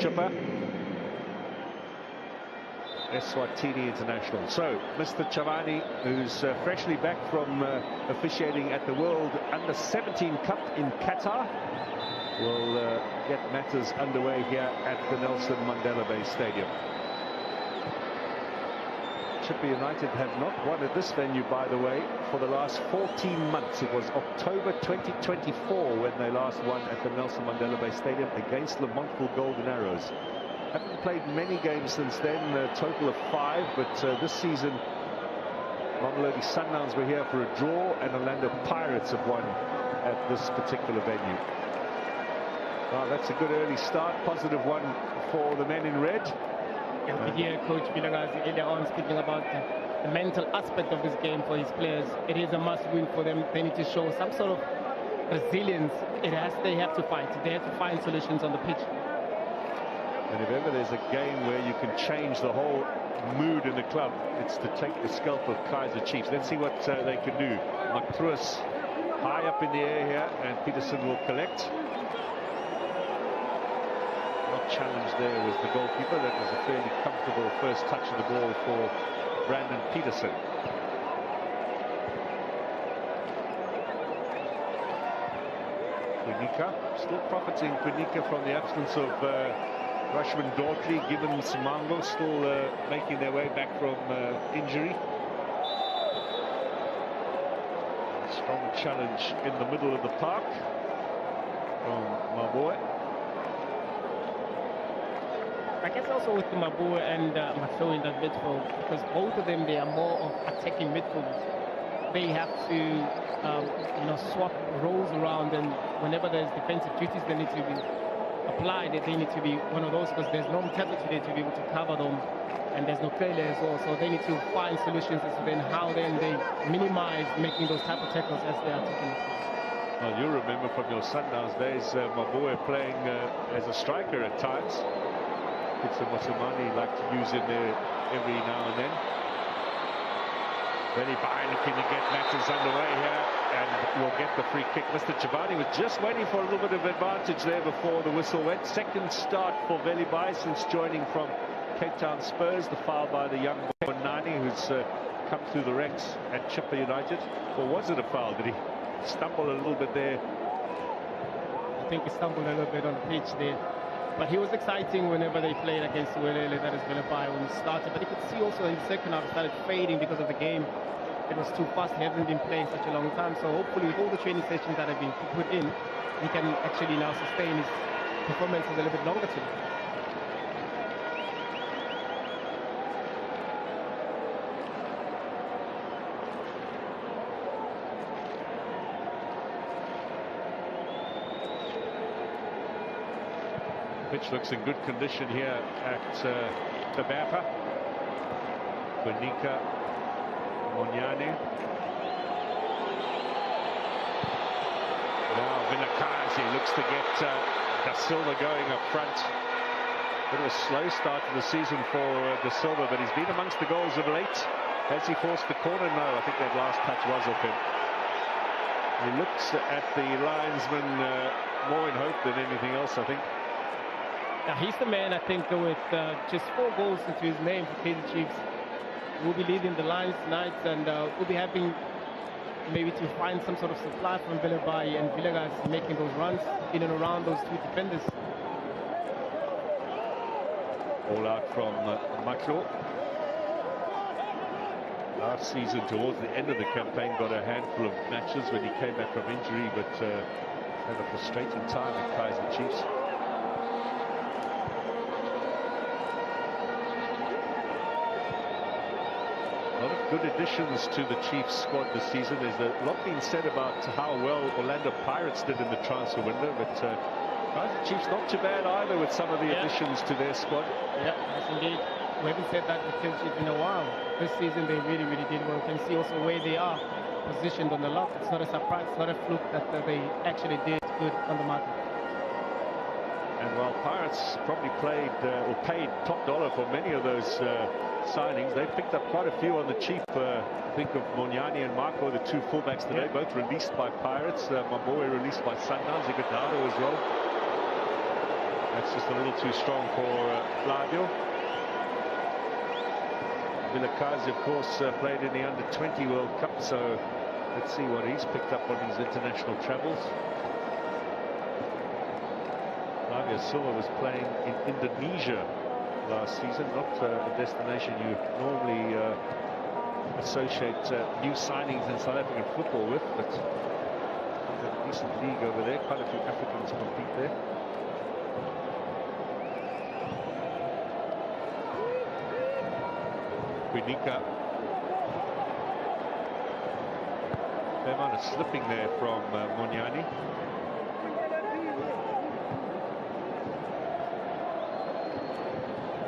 Chippa. Eswatini international. So, Mr. Chavani, who's freshly back from officiating at the World Under-17 Cup in Qatar, will get matters underway here at the Nelson Mandela Bay Stadium. Chippa United have not won at this venue, by the way, for the last 14 months. It was October 2024 when they last won at the Nelson Mandela Bay Stadium against the Montville Golden Arrows. Haven't played many games since then, a total of 5, but this season Mamelodi Sundowns were here for a draw and Orlando Pirates have won at this particular venue. Well, that's a good early start, positive one for the men in red. We hear Coach Vilagaz earlier on speaking about the mental aspect of this game for his players. It is a must-win for them. They need to show some sort of resilience. They have to fight. They have to find solutions on the pitch. And if ever there's a game where you can change the whole mood in the club, it's to take the scalp of Kaizer Chiefs. Let's see what they can do. Mactruus high up in the air here, and Peterson will collect. Not challenged there was the goalkeeper. That was a fairly comfortable first touch of the ball for Brandon Peterson. Quinika, still profiting Quinika from the absence of Rushman Dortley. Gibbon Simango still making their way back from injury. Strong challenge in the middle of the park from Maboe. I guess also with Maboe and Matho in that midfield, because both of them, they are more of attacking midfielders. They have to swap roles around, and whenever there's defensive duties they need to be applied, they need to be one of those, because there's no mentality there to be able to cover them, and there's no failure as well. So they need to find solutions as to then how then they minimize making those type of tackles as they are taking it. Well, you remember from your Sundowns days, Maboe playing as a striker at times. It's a Mosamani like to use in there every now and then. Velibai looking to get matters underway here, and will get the free kick. Mr. Chavani was just waiting for a little bit of advantage there before the whistle went. Second start for Velibai since joining from Cape Town Spurs. The foul by the young boy Nani, who's come through the ranks at Chippa United. Or was it a foul? Did he stumble a little bit there? I think he stumbled a little bit on the pitch there. But he was exciting whenever they played against Welele, that is Velibai, when he started. But you could see also in the second half, it started fading because of the game. It was too fast. He hasn't been playing such a long time. So hopefully with all the training sessions that have been put in, he can actually now sustain his performance a little bit longer too. Pitch looks in good condition here at Tabapa. Quinika, Monyane. Now Vinakazi looks to get Da Silva going up front. Bit of a slow start to the season for Da Silva, but he's been amongst the goals of late. Has he forced the corner? No, I think that last touch was off him. He looks at the linesman more in hope than anything else, I think. Now he's the man, I think, with just 4 goals into his name for Kaizer Chiefs. We'll be leading the lines tonight, and we'll be having maybe to find some sort of supply from Velibai and Villegas making those runs in and around those 2 defenders. All out from Maklo. Last season, towards the end of the campaign, got a handful of matches when he came back from injury, but had a frustrating time at Kaizer Chiefs. A lot of good additions to the Chiefs squad this season. There's a lot being said about how well Orlando Pirates did in the transfer window, but Kaizer Chiefs not too bad either with some of the additions to their squad. Yeah, yes indeed. We haven't said that with Kaizer Chiefs in a while. This season they really, really did well. You can see also where they are positioned on the lot. It's not a surprise, it's not a fluke that they actually did good on the market. And while Pirates probably played or paid top dollar for many of those signings, they picked up quite a few on the cheap. Think of Monyani and Marco, the 2 fullbacks today, both released by Pirates. Maboe released by Sundowns. Iguodalo as well. That's just a little too strong for Flavio. Kaizer, of course, played in the Under-20 World Cup, so let's see what he's picked up on his international travels. Flavio Silva was playing in Indonesia last season, not a destination you normally associate new signings in South African football with, but a decent league over there. Quite a few Africans compete there. Quinica. Fair amount of slipping there from Moniani.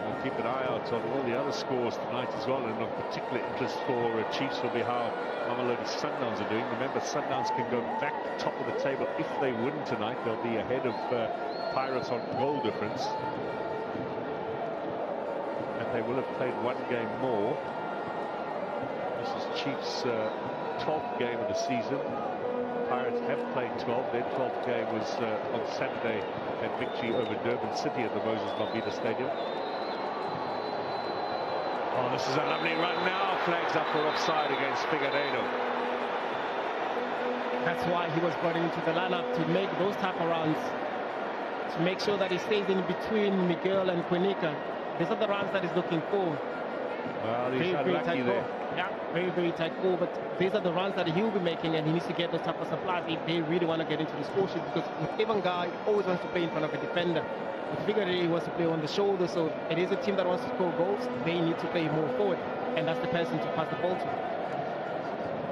We'll keep an eye out on all the other scores tonight as well, and of particular interest for Chiefs will be how Mamelodi Sundowns are doing. Remember, Sundowns can go back to the top of the table if they win tonight. They'll be ahead of Pirates on goal difference. They will have played one game more. This is Chiefs' 12th game of the season. Pirates have played 12. Their 12th game was on Saturday at victory over Durban City at the Moses Mabhida Stadium. Oh, this is a lovely run now. Flags up for offside against Figueiredo. That's why he was brought into the lineup, to make those type of runs, to make sure that he stays in between Miguel and Quinica. These are the runs that he's looking for. Well, he's unlucky there. Yeah, very, very tight goal. But these are the runs that he'll be making, and he needs to get those type of supplies if they really want to get into the score sheet. Because with Evan Guy, he always wants to play in front of a defender. With Figueiredo, he wants to play on the shoulder. So it is a team that wants to score goals. They need to play more forward, and that's the person to pass the ball to.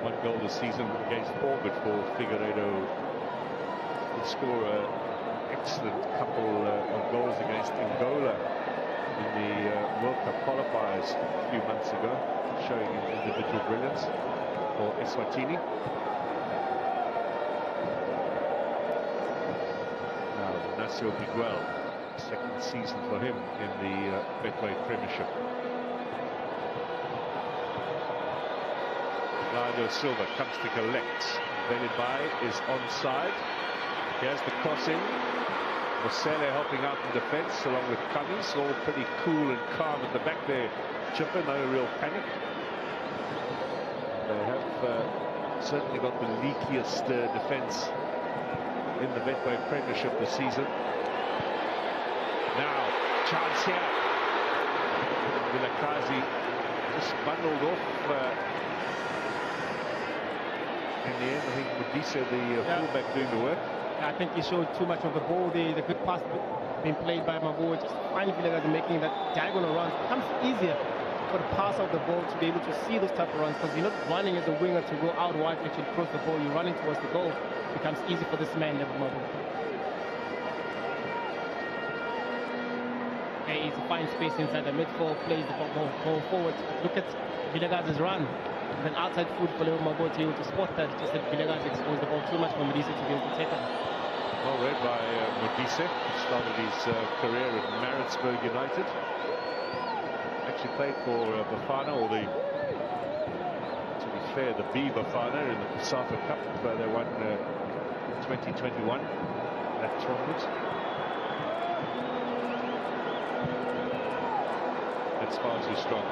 One goal this season against Orbit for Figueiredo. He scored an excellent couple of goals against Angola in the World Cup qualifiers a few months ago, showing his individual brilliance for Eswatini. Now, Ignacio Miguel, second season for him in the Betway Premiership. Flavio Silva comes to collect. Belibai is onside. Here's the cross in. Mosele helping out in defence along with Cummings, all pretty cool and calm at the back there. Chippa, no real panic. They have certainly got the leakiest defence in the Betway Premiership this season. Now, chance here. Vilakazi just bundled off. In the end, I think Modise, the fullback, doing the work. I think he showed too much of the ball there. The good pass being played by Mabua. Just find Vilakazi making that diagonal run. It becomes easier for the pass of the ball to be able to see those type of runs, because you're not running as a winger to go out wide to actually cross the ball. You're running towards the goal. It becomes easy for this man, Mabua. He's a fine space inside the midfield, plays the ball forward. Look at Vilakazi's run. An outside foot for Leo Mabua to be able to spot that. Just that Vilakazi exposed the ball too much for Modise to be able to take it. Well read by Modise. Started his career at Maritzburg United. Actually played for Bafana, or to be fair, the B Bafana in the Safa Cup. They won in 2021 that tournament. That's far too strong.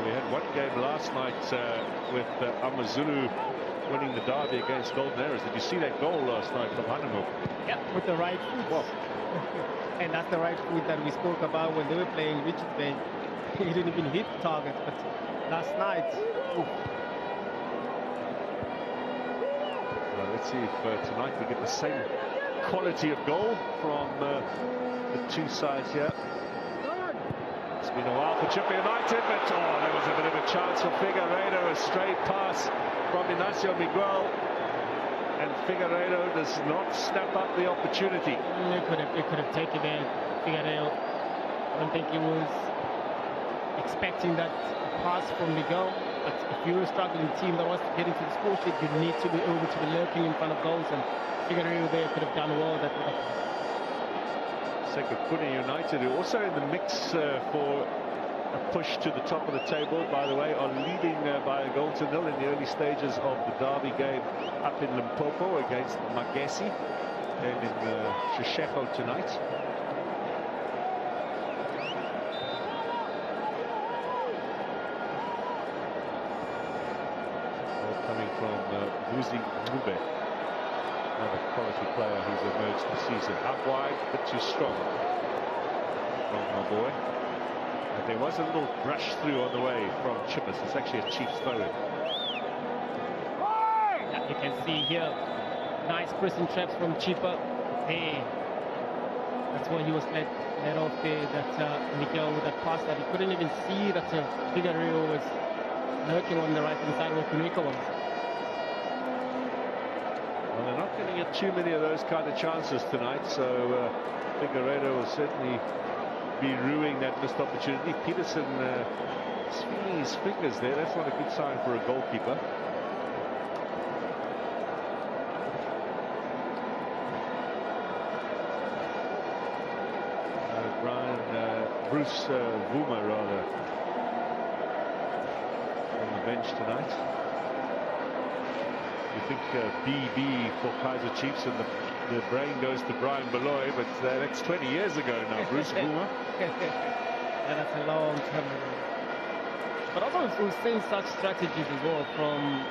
We had one game last night with Amazulu winning the derby against Golden Arrows. Did you see that goal last night from Hanemo? Yeah, with the right foot. Wow. And that's the right foot that we spoke about when they were playing Richards Bay. He didn't even hit the target, but last night, oof. Well, let's see if tonight we get the same quality of goal from the two sides here. It's been a while for Chippa United, but there was a bit of a chance for Figueiredo. A straight pass from Ignacio Miguel, and Figueiredo does not snap up the opportunity. It could have taken it. Figueiredo, I don't think he was expecting that pass from Miguel. But if you're a struggling team that wants to get into the score sheet, you need to be able to be lurking in front of goals, and Figueiredo there could have done well that with that. Sekhukhune United, who also in the mix for a push to the top of the table, by the way, are leading by a goal to nil in the early stages of the derby game up in Limpopo against Magesi and in Shisheko tonight. Ball coming from Buzi Mube, another quality player who's emerged this season. Out wide, but too strong from our boy. And there was a little brush through on the way from Chippa. It's actually a Chiefs throw-in. You can see here, nice pressing traps from Chippa. There, that's why he was let off there. That Miguel with that pass that he couldn't even see that Figueiredo was lurking on the right hand side where Kunika was. Well, they're not going to get too many of those kind of chances tonight, so Figueiredo will certainly be ruining that missed opportunity. Peterson is feeling his fingers there. That's not a good sign for a goalkeeper. Bruce Vuma, rather, on the bench tonight. You think BB for Kaizer Chiefs and the brain goes to Brian Beloy, but that's 20 years ago now, Bruce Vuma. Yeah, that's a long time ago. But also we've seen such strategies as well from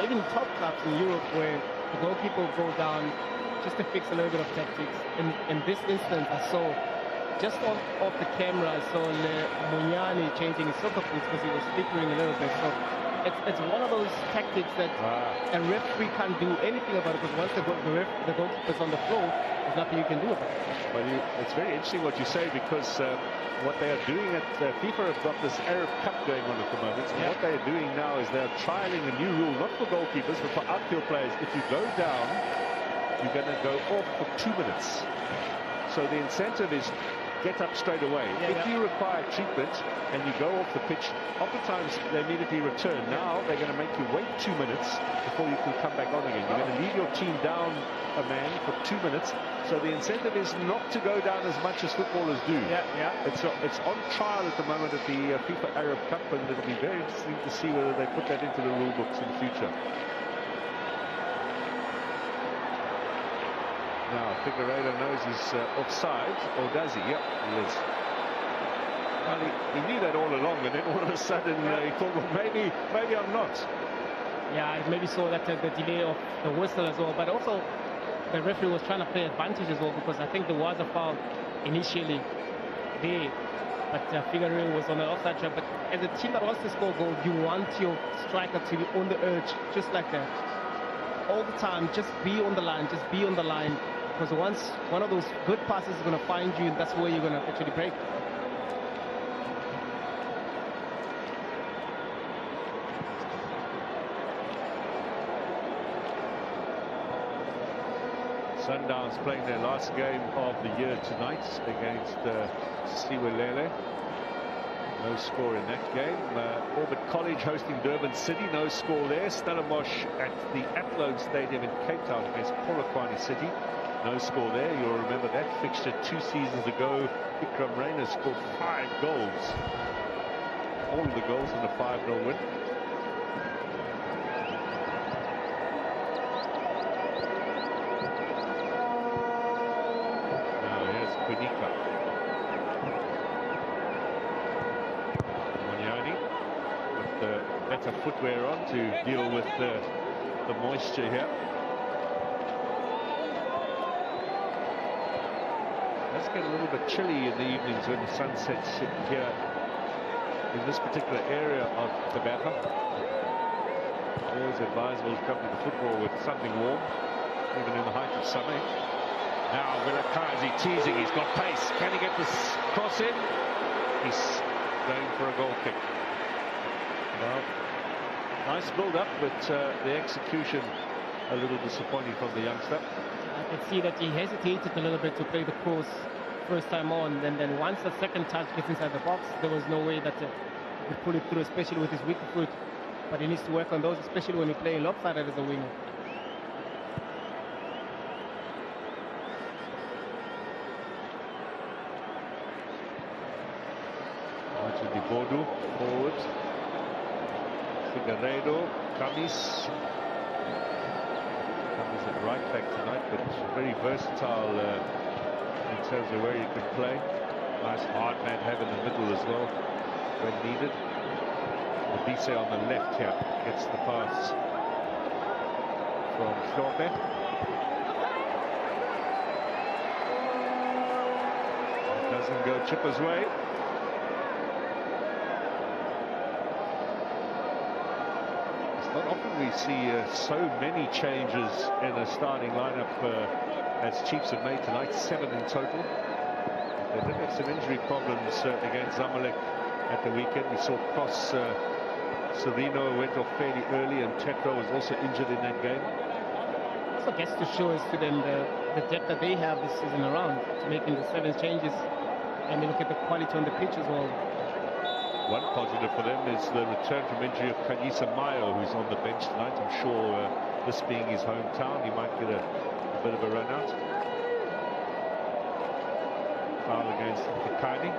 even top clubs in Europe where the goalkeeper will go down just to fix a little bit of tactics. In this instance, I saw just off the camera, I saw Munyani changing his soccer boots because he was flickering a little bit. So it's one of those tactics that a referee can't do anything about it, because once the goalkeeper's on the floor, there's nothing you can do about it. Well, it's very interesting what you say, because what they are doing at FIFA have got this Arab Cup going on at the moment. And what they are doing now is they're trialing a new rule, not for goalkeepers, but for outfield players. If you go down, you're going to go off for 2 minutes. So the incentive is get up straight away. If you require treatment and you go off the pitch, oftentimes they immediately return. Now they're going to make you wait 2 minutes before you can come back on again. You're going to leave your team down a man for 2 minutes. So the incentive is not to go down as much as footballers do. It's on trial at the moment at the FIFA Arab Cup, and it'll be very interesting to see whether they put that into the rule books in the future. Now, Figueiredo knows he's offside, or does he? Yep, he is. Well, he knew that all along, and then all of a sudden he thought, well, maybe I'm not. Yeah, I maybe saw that the delay of the whistle as well, but also the referee was trying to play advantage as well, because I think there was a foul initially there, but Figueiredo was on the offside trap. But as a team that wants to score goals, you want your striker to be on the edge, just like that. All the time, just be on the line, because once one of those good passes is going to find you, and that's where you're going to actually break. Sundowns playing their last game of the year tonight against Siwelele. No score in that game. Orbit College hosting Durban City. No score there. Stellenbosch at the Athlone Stadium in Cape Town against Polokwane City. No score there. You'll remember that fixture 2 seasons ago. Ikram Reina scored 5 goals. All of the goals in the 5-0 win. Now here's Kunika. Better footwear on to deal with the moisture here. Let's get a little bit chilly in the evenings when the sun sets here in this particular area of Tabata. Always advisable to come to the football with something warm, even in the height of summer. Now Vilakazi teasing, he's got pace. Can he get this cross in? He's going for a goal kick. Well, nice build-up, but the execution a little disappointing from the youngster. I could see that he hesitated a little bit to play the cross first time on, and then once the second touch gets inside the box, there was no way that he could pull it through, especially with his weak foot. But he needs to work on those, especially when you play lopsided as a winger. Bodu forward. Figueiredo, Camis. Camis at right back tonight, but very versatile in terms of where he can play. Nice hard man have in the middle as well when needed. Obise on the left here gets the pass from Flope. It doesn't go Chippa's way. It's not often we see so many changes in a starting lineup as Chiefs have made tonight, 7 in total. They did have some injury problems against Zamalek at the weekend. We saw Cross Serino went off fairly early, and Tetro was also injured in that game. So I guess to show us to them the depth that they have this season around, making the 7 changes, and you look at the quality on the pitch as well. One positive for them is the return from injury of Kaizer Mayo, who's on the bench tonight. I'm sure this being his hometown, he might get a bit of a run out. Foul against Fikani.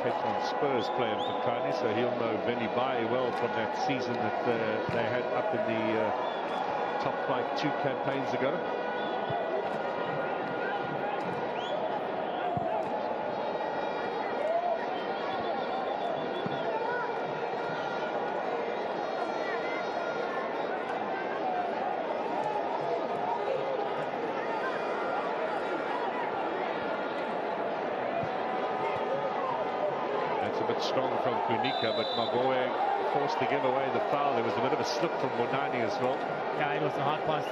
On Spurs player Fikani, so he'll know Veli Baye well from that season that they had up in the top flight 2 campaigns ago. Strong from Kunika, but Maboe forced to give away the foul. There was a bit of a slip from Monani as well. Yeah, it was a hard pass to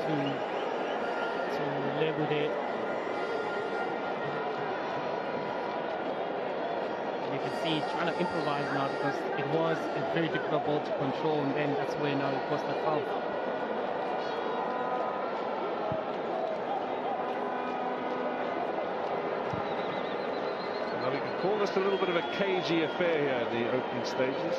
Lebu there. You can see he's trying to improvise now because it was a very difficult ball to control, and then that's where now it caused that foul. Call this a little bit of a cagey affair here in the opening stages.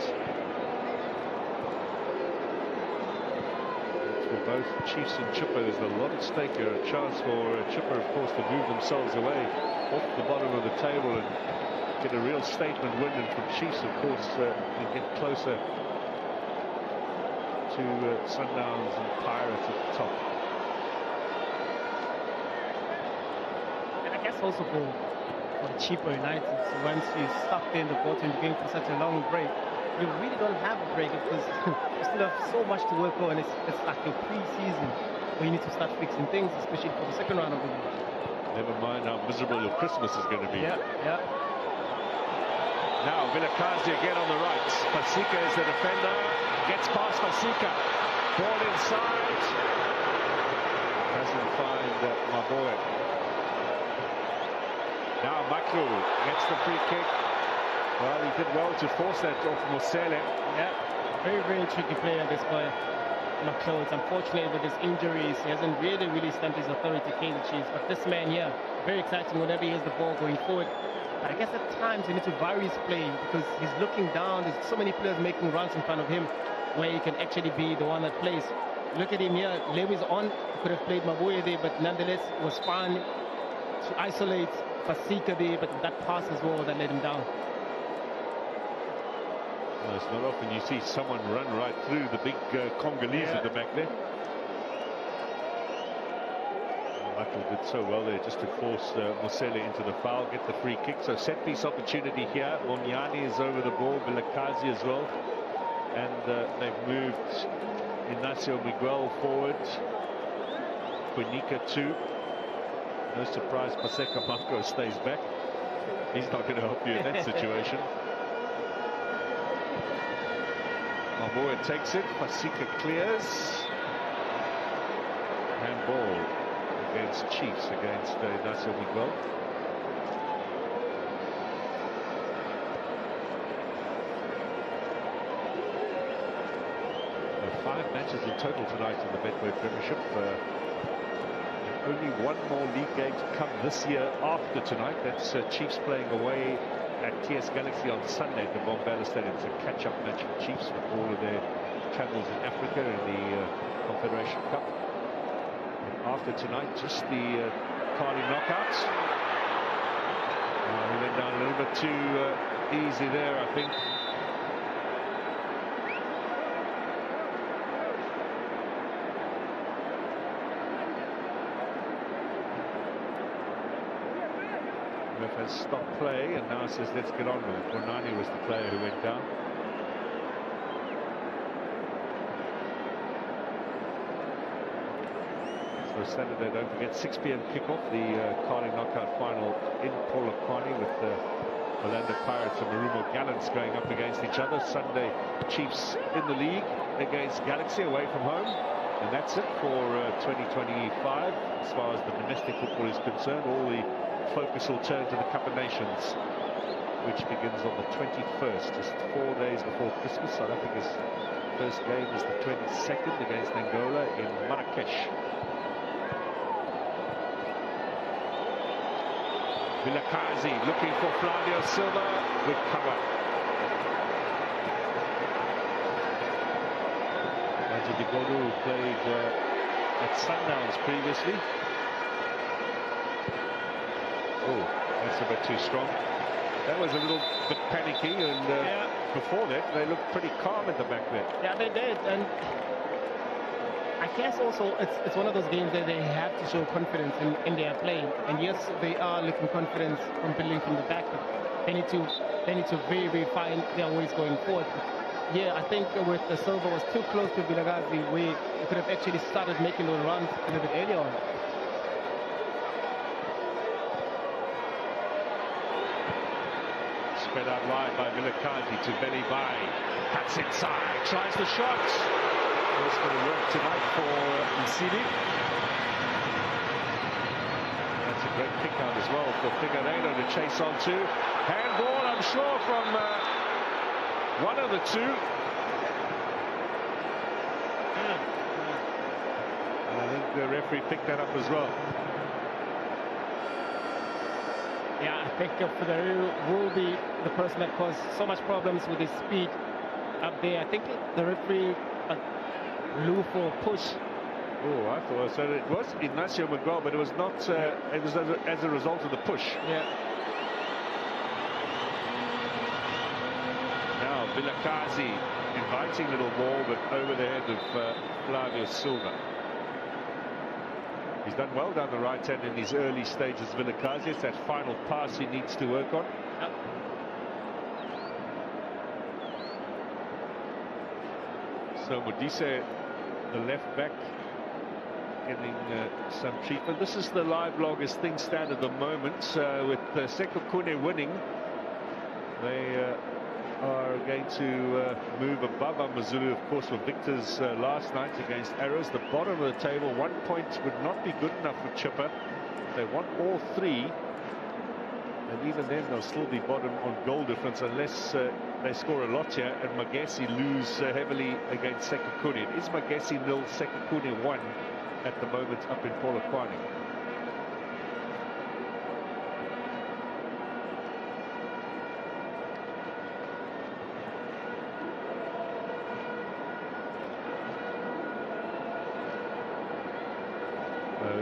For both Chiefs and Chippa, there's a lot at stake here. A chance for Chippa, of course, to move themselves away off the bottom of the table and get a real statement win. And for Chiefs, of course, to get closer to Sundowns and Pirates at the top. And I guess also for Chippa United, so once you stuck there in the bottom game for such a long break, you really don't have a break because you still have so much to work on. It's like your pre-season where you need to start fixing things, especially for the second round of the league. Never mind how miserable your Christmas is going to be. Yeah. Now Vilakazi again on the right. Pasika is the defender. Gets past Pasika. Ball inside. Doesn't find Maboe. Now Maklu gets the free kick. Well, he did well to force that off Mosele. Yeah, very, very tricky player, this guy, Maklu. It's unfortunate with his injuries. He hasn't really stamped his authority, Kaizer Chiefs. But this man here, very exciting whenever he has the ball going forward. But I guess at times he needs to vary his play because he's looking down. There's so many players making runs in front of him where he can actually be the one that plays. Look at him here. Lewi's on. He could have played Maboe there, but nonetheless was fine to isolate Pasika there, but that pass as well that let him down. Well, it's not often you see someone run right through the big Congolese at the back there. Michael did so well there just to force Mosele into the foul, get the free kick. So set piece opportunity here. Monyani is over the ball, Vilakazi as well. And they've moved Ignacio Miguel forward. Quinica too. No surprise, Paseka Marco stays back. He's not going to help you in that situation. Maboe takes it, Pasika clears. Handball against Chiefs, against Ignacio Miguel. There are 5 matches in total tonight in the Betway Premiership. Only one more league game to come this year after tonight. That's Chiefs playing away at TS Galaxy on Sunday at the Bombala Stadium. It's a catch-up match for Chiefs with all of their channels in Africa in the Confederation Cup. And after tonight, just the Carling knockouts. He went down a little bit too easy there, I think. Ref has stopped play and now says let's get on with it. Bonani was the player who went down. So Saturday, don't forget, 6 p.m. kickoff, the Carling knockout final in Polokwane with the Orlando Pirates and Marumo Gallants going up against each other. Sunday, Chiefs in the league against Galaxy away from home. And that's it for 2025 as far as the domestic football is concerned. All the focus will turn to the Cup of Nations, which begins on the 21st, just 4 days before Christmas. South Africa's first game is the 22nd against Angola in Marrakesh. Vilakazi looking for Flavio Silva with cover. Digodu played at Sundowns previously. Oh, that's a bit too strong. That was a little bit panicky, and before that they looked pretty calm at the back there. Yeah, they did, and I guess also it's one of those games that they have to show confidence in their play. And yes, they are looking confidence from building from the back, but they need to very find their ways going forward. Yeah, I think with the Silva was too close to Vilakazi, we could have actually started making those runs a little bit earlier on. Spread out wide by Vilakazi to Belly Bai. Cuts inside, tries the shot. It's going to work tonight for Nsidi. That's a great kick out as well for Figueiredo to chase on to. Handball, I'm sure, from one of the two. And I think the referee picked that up as well. Yeah, I think Figueiredo will be the person that caused so much problems with his speed up there. I think the referee blew for a push. Oh, I thought so. It was Ignacio Miguel, but it was not. It was as a result of the push. Yeah. Now Vilakazi inviting little ball, but over the head of Flavio Silva. He's done well down the right hand in these early stages. Vilakazi, it's that final pass he needs to work on. Yep. So Modise, the left back, getting some treatment. This is the live log as things stand at the moment. With Sekhukhune winning, they are going to move above Amazulu, of course, for victors last night against Arrows. The bottom of the table, 1 point would not be good enough for Chippa. They want all three, and even then they'll still be bottom on goal difference unless they score a lot here and Magesi lose heavily against Sekhukhune. It is Magesi 0, Sekhukhune 1 at the moment up in Polokwane.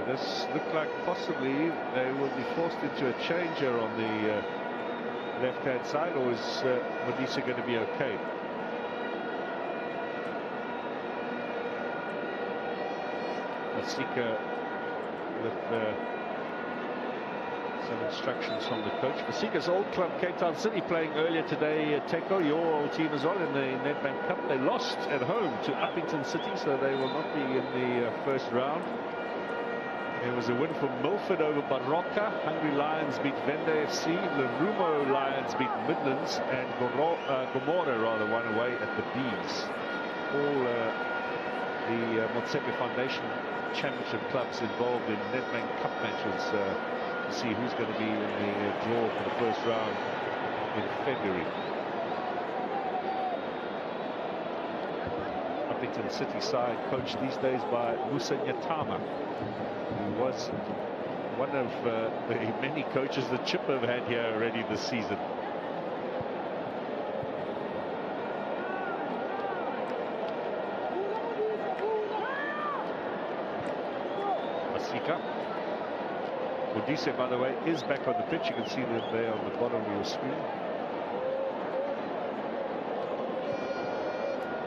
This looked like possibly they will be forced into a change here on the left-hand side, or is Modise going to be okay? Masika with some instructions from the coach. Masika's old club, Cape Town City, playing earlier today. Teko, your old team as well, in the Nedbank Cup. They lost at home to Uppington City, so they will not be in the first round. There was a win for Milford over Baroka. Hungry Lions beat Venda FC. Larumo Lions beat Midlands, and Gomora rather won away at the Bees. All the Motsepe Foundation Championship clubs involved in Nedbank Cup matches to see who's going to be in the draw for the first round in February. Uppington City side coached these days by Musa Nyatama, who was one of the many coaches that Chippa have had here already this season. Sika. Modise, by the way, is back on the pitch. You can see them there on the bottom of your screen.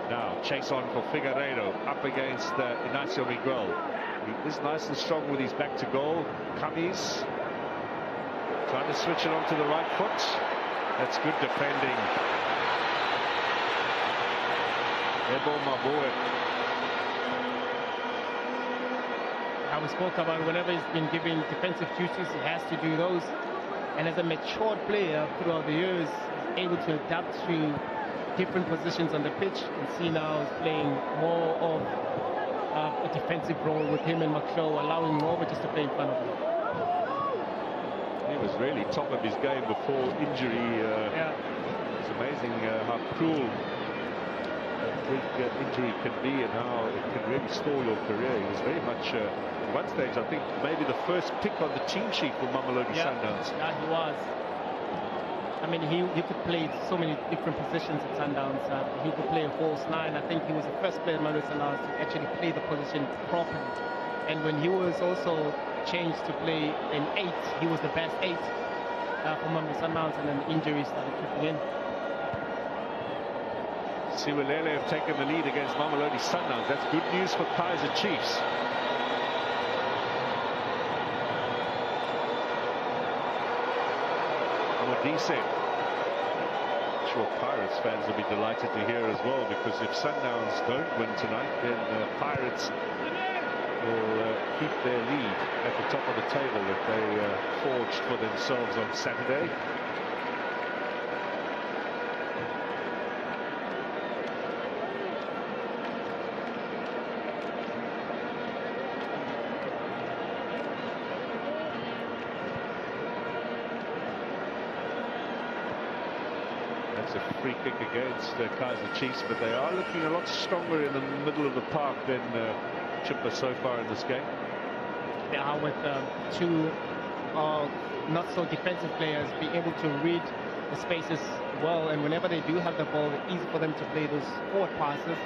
Now, chase on for Figueiredo, up against Inacio Miguel. He is nice and strong with his back to goal. Cummings trying to switch it onto the right foot. That's good defending. Ebo Mabue. We spoke about whenever he's been given defensive duties, he has to do those. And as a matured player throughout the years, he's able to adapt to different positions on the pitch. And see now he's playing more of a defensive role with him and McClough, allowing Morva just to play in front of him. He was really top of his game before injury. It's amazing how cruel a big injury can be and how it can really stall your career. He was very much, at one stage, I think, maybe the first pick on the team sheet for Mamelodi Sundowns. Yeah, he was. I mean, he could play so many different positions at Sundowns. He could play a false nine. I think he was the first player at Mamelodi Sundowns to actually play the position properly. And when he was also changed to play an 8, he was the best 8 for Mamelodi Sundowns, and then injuries started creeping in. Siwelele have taken the lead against Mamelodi Sundowns. That's good news for Kaizer Chiefs. Modise. I'm sure Pirates fans will be delighted to hear as well, because if Sundowns don't win tonight, then Pirates will keep their lead at the top of the table that they forged for themselves on Saturday. A free kick against Kaizer Chiefs, but they are looking a lot stronger in the middle of the park than Chippa so far in this game. They are with two not so defensive players being able to read the spaces well, and whenever they do have the ball, it's easy for them to play those forward passes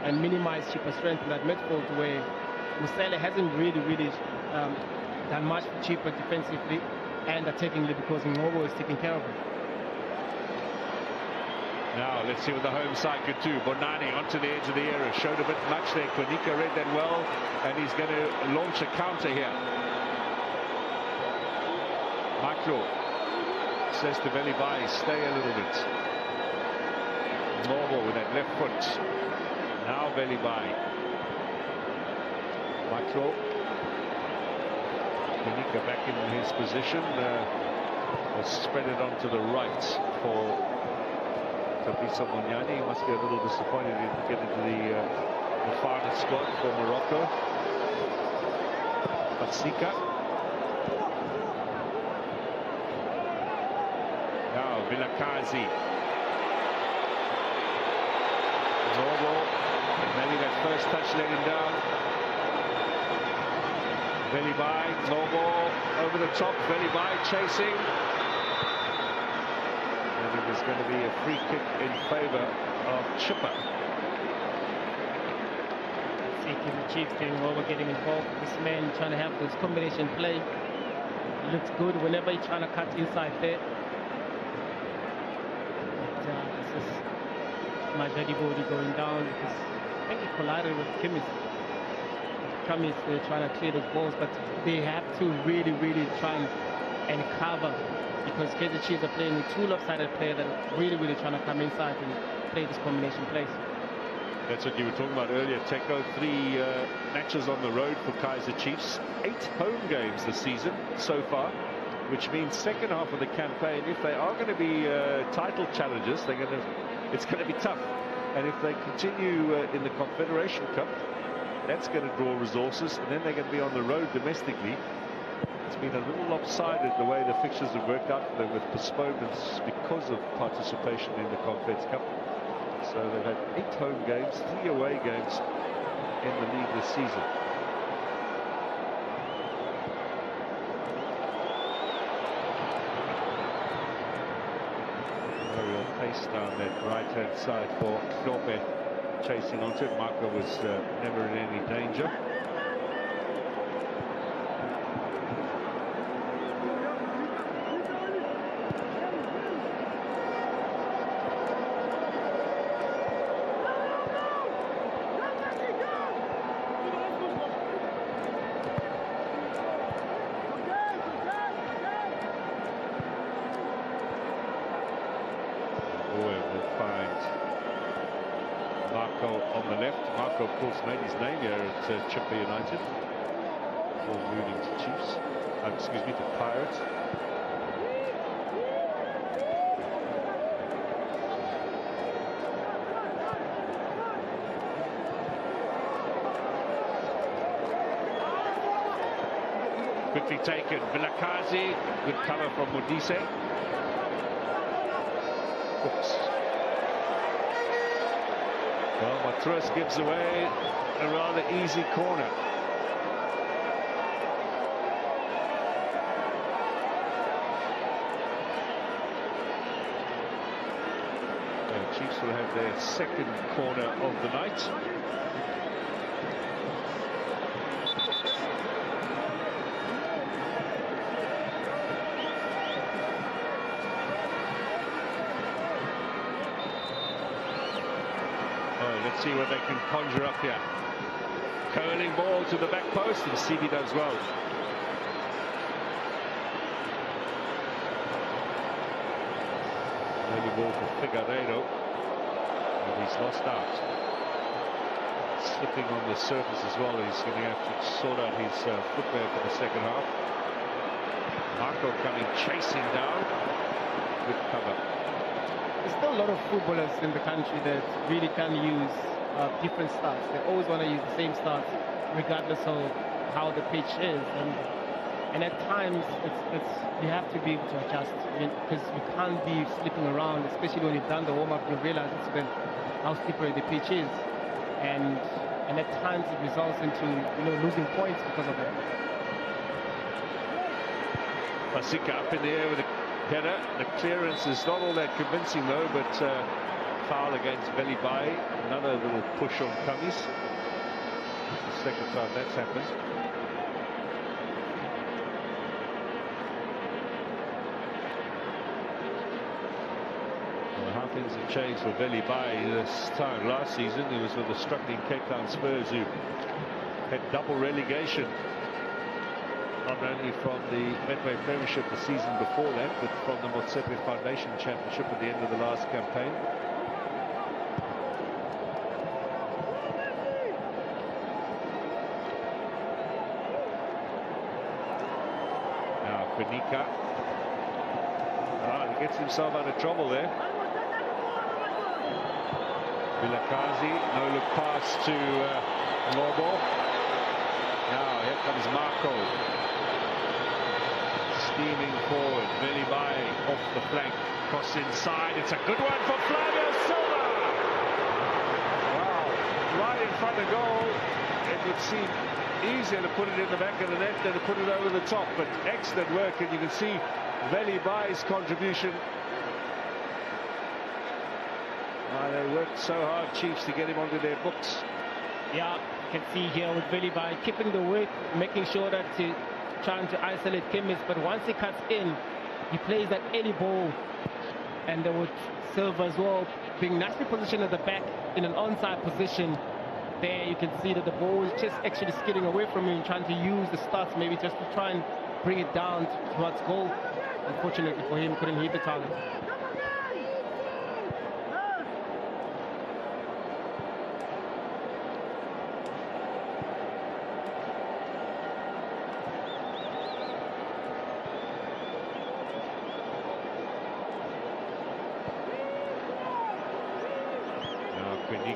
and minimize Chippa's strength in that midfield, where Musele hasn't really done much for Chippa defensively and attackingly, because Ngobo is taking care of him. Now, let's see what the home side could do. Bonani onto the edge of the area. Showed a bit much there. Konika read that well, and he's going to launch a counter here. Macro says to Velibai, stay a little bit. Normal with that left foot. Now Velibai. Macro. Konika back in his position. Will spread it onto the right for Kapisa Munyani. He must be a little disappointed he didn't get into the final squad for Morocco. But Sika. Now Vilakazi. Zobo. Maybe that first touch let him down. Velibai. Zobo over the top. Velibai chasing. There's going to be a free kick in favor of Chippa. The Chiefs doing over, getting involved. This man trying to have this combination play. It looks good whenever he's trying to cut inside there. This is Majadi Bodi going down, because I think he collided with Kimmich. They're trying to clear those balls, but they have to really try and cover, because Kaizer Chiefs are playing with two lopsided players that are really trying to come inside and play this combination plays. That's what you were talking about earlier, Teko. 3 matches on the road for Kaizer Chiefs. 8 home games this season so far, which means second half of the campaign, if they are going to be title challengers, it's going to be tough. And if they continue in the Confederation Cup, that's going to draw resources, and then they're going to be on the road domestically. It's been a little lopsided the way the fixtures have worked out for them, with postponements because of participation in the Confeds Cup. So they've had 8 home games, 3 away games in the league this season. Real pace down that right-hand side for Klope, chasing onto it. Marco was never in any danger. find Marco on the left. Marco, of course, made his name here at Chippa United before moving to Chiefs. Excuse me, to Pirates. Quickly taken, Vilakazi, good cover from Modise. Oops. Well, Matruas gives away a rather easy corner. The Chiefs will have their second corner of the night. Let's see what they can conjure up here. Curling ball to the back post, and Stevie does well. Early ball for Figueiredo, and he's lost out. Slipping on the surface as well. He's going to have to sort out his footwear for the second half. Marco coming chasing down. Good cover. There's still a lot of footballers in the country that really can use different starts. They always want to use the same starts, regardless of how the pitch is. And at times, you have to be able to adjust, because you can't be slipping around, especially when you've done the warm-up. You realize how slippery the pitch is, and at times it results into losing points because of that. Pasika up in the air with a header. The clearance is not all that convincing though, but foul against Velibai. Another little push on Cummings. It's the second time that's happened. Well, how things have changed for Velibai this time. Last season he was with the struggling Cape Town Spurs, who had double relegation. Not only from the Betway Premiership the season before that, but from the Motsepe Foundation Championship at the end of the last campaign. Now Konika. He gets himself out of trouble there. Vilakazi, no look pass to Lobo. Now here comes Marco. Steaming forward, Velibai off the flank, cross inside, it's a good one for Flavio Silva! Wow, right in front of goal. It would seem easier to put it in the back of the net than to put it over the top, but excellent work, and you can see Velibai's contribution. They worked so hard, Chiefs, to get him onto their books. Yeah, you can see here with Velibai keeping the weight, making sure that trying to isolate Kimmins, but once he cuts in, he plays that early ball, and with Silva as well being nicely positioned at the back in an onside position. There you can see that the ball is just actually skidding away from him, trying to use the studs maybe just to try and bring it down towards goal. Unfortunately for him, couldn't hit the target.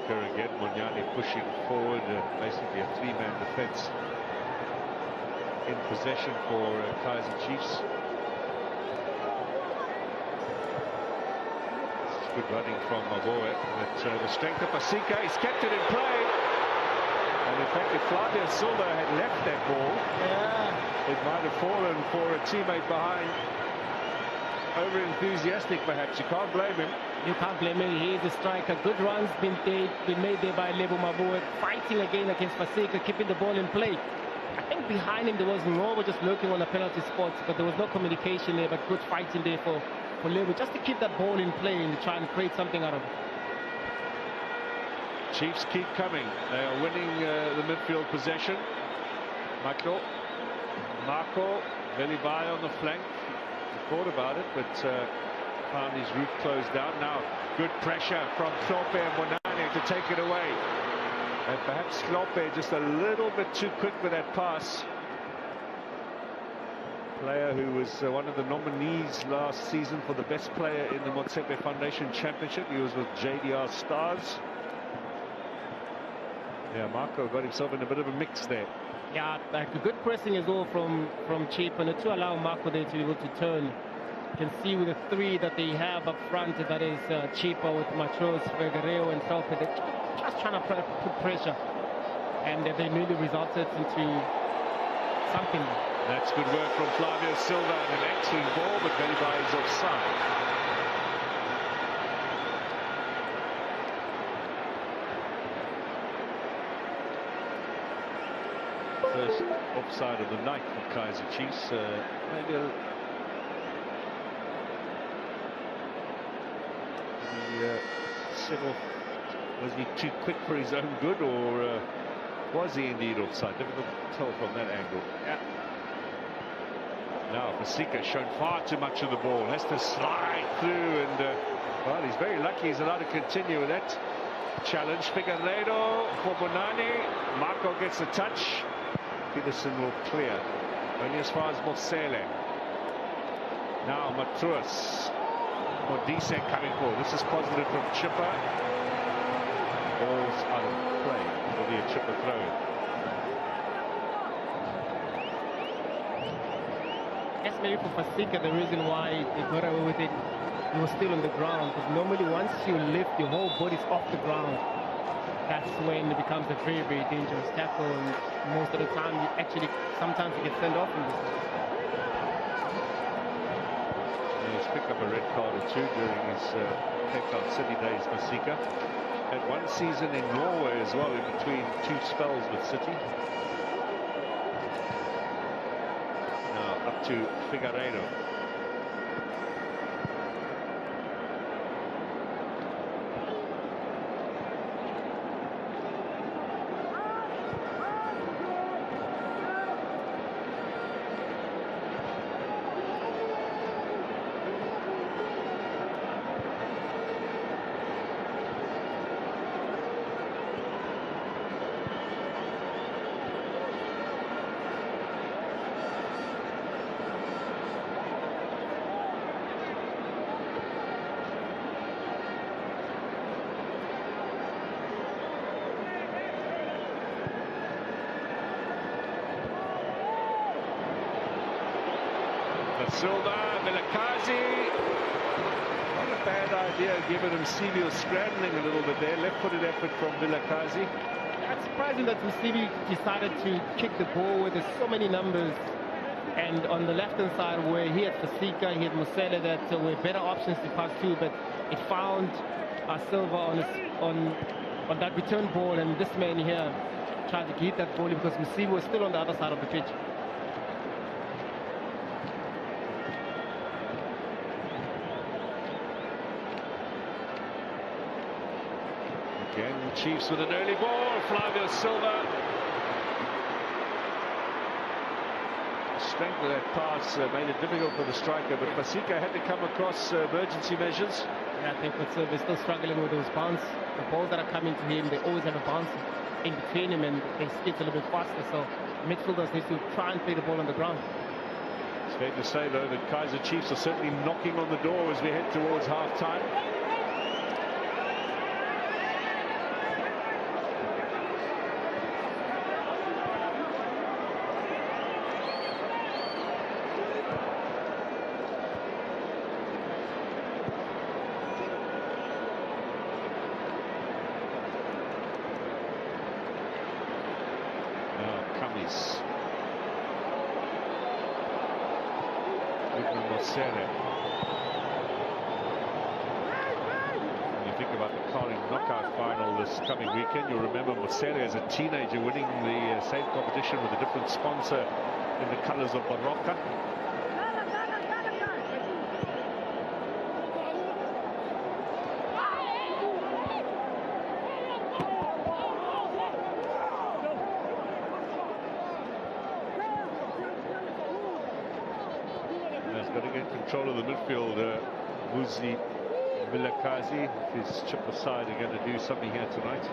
Again, Munyani pushing forward, basically a three-man defense in possession for Kaizer Chiefs. Good running from Maboe, but the strength of Pasika, he's kept it in play. And in fact, if Flavio Silva had left that ball, it might have fallen for a teammate behind. Over-enthusiastic, perhaps. You can't blame him. You can't blame him. He is a striker. Good runs been made there by Lebo Maboe, fighting again against Pasika, keeping the ball in play. I think behind him there was more just lurking on the penalty spots, but there was no communication there, but good fighting there for Lebo, just to keep that ball in play and try and create something out of it. Chiefs keep coming. They are winning the midfield possession. Marco, Velibai on the flank. Thought about it, but Found his route closed down. Now good pressure from Thorpe and Bonani to take it away. And perhaps Thorpe just a little bit too quick with that pass. Player who was one of the nominees last season for the best player in the Motsepe Foundation Championship. He was with JDR Stars. Yeah, Marco got himself in a bit of a mix there. Yeah, like a good pressing as well from Chippa to allow Marco there to be able to turn. You can see with the three that they have up front, that is Chippa with Machos, Ferguereo and Thorpe. They're just trying to put pressure, and they nearly resulted into something. That's good work from Flavio Silva, and an excellent ball, but Belibai is offside. First offside of the night for Kaizer Chiefs. Maybe was he too quick for his own good, or was he indeed offside? Difficult to tell from that angle. Yeah. Now Pasika shown far too much of the ball, has to slide through, and well, he's very lucky he's allowed to continue with that challenge. Figueiredo for Bonani. Marco gets a touch. Peterson will clear only as far as Mosele. Now Matuas. Modise coming forward. This is positive from Chippa. Ball's out of play. It'll be a Chippa throw-in. Yes, maybe for Pasika, the reason why they got away with it, he was still on the ground. Because normally once you lift, your whole body's off the ground. That's when it becomes a very, very dangerous tackle. And most of the time, sometimes you get sent off in this. He's picked up a red card or two during his Cape Town City days, Masika. Had one season in Norway as well, in between two spells with City. Now up to Figueiredo. Silva, Vilakazi. Not a bad idea, given him Msibi was scrambling a little bit there. Left-footed effort from Vilakazi. It's surprising that Msibi decided to kick the ball where there's so many numbers. And on the left-hand side, where he had Pasika, he had Mosele, that were better options to pass to, but it found Silva on that return ball, and this man here tried to hit that ball because Msibi was still on the other side of the pitch. Again, the Chiefs with an early ball. Flavio Silva. The strength of that pass made it difficult for the striker, but Pasika had to come across emergency measures. Yeah, I think Silva is still struggling with those bounce. The balls that are coming to him, they always have a bounce in between him, and they skid a little bit faster. So midfielders need to try and play the ball on the ground. It's fair to say, though, that Kaizer Chiefs are certainly knocking on the door as we head towards half-time. When you think about the Carling knockout final this coming weekend, you'll remember Mosele as a teenager winning the same competition with a different sponsor in the colours of Barocca. Got to get control of the midfield Muzi Vilakazi. His Chippa side are going to do something here tonight.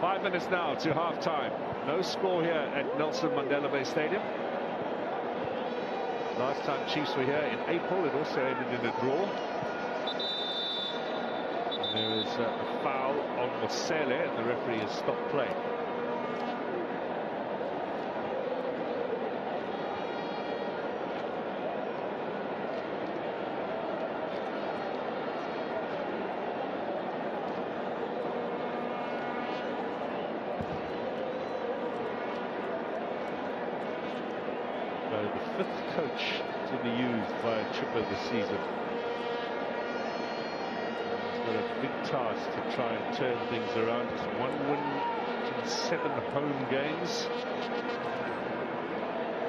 5 minutes now to half-time. No score here at Nelson Mandela Bay Stadium. Last time Chiefs were here in April, it also ended in a draw. And there is a foul on Mosele, and the referee has stopped play. The 5th coach to be used by Chippa this season. He's got a big task to try and turn things around. Just 1 win in 7 home games,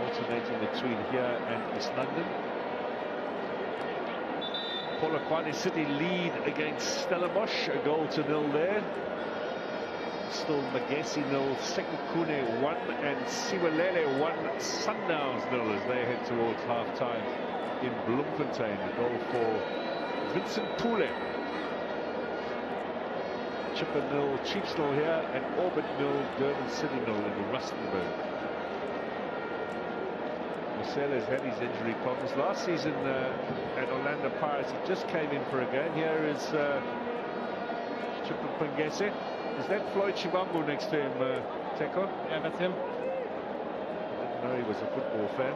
alternating between here and East London. Polokwane City lead against Stellenbosch, a 0-0 there. Still Magesi 0, Sekukune 1, and Siwelele 1, Sundowns 0 as they head towards half-time in Bloemfontein. A goal for Vincent Pule. Chippa 0, Chiefs 0 here, and Orbit 0, Durban City 0 in Rustenburg. Mosele's had his injury problems. Last season at Orlando Pirates, he just came in for a game. Here is Chippa Pangese. Is that Floyd Chibambu next to him, Teko? Yeah, that's him. I didn't know he was a football fan.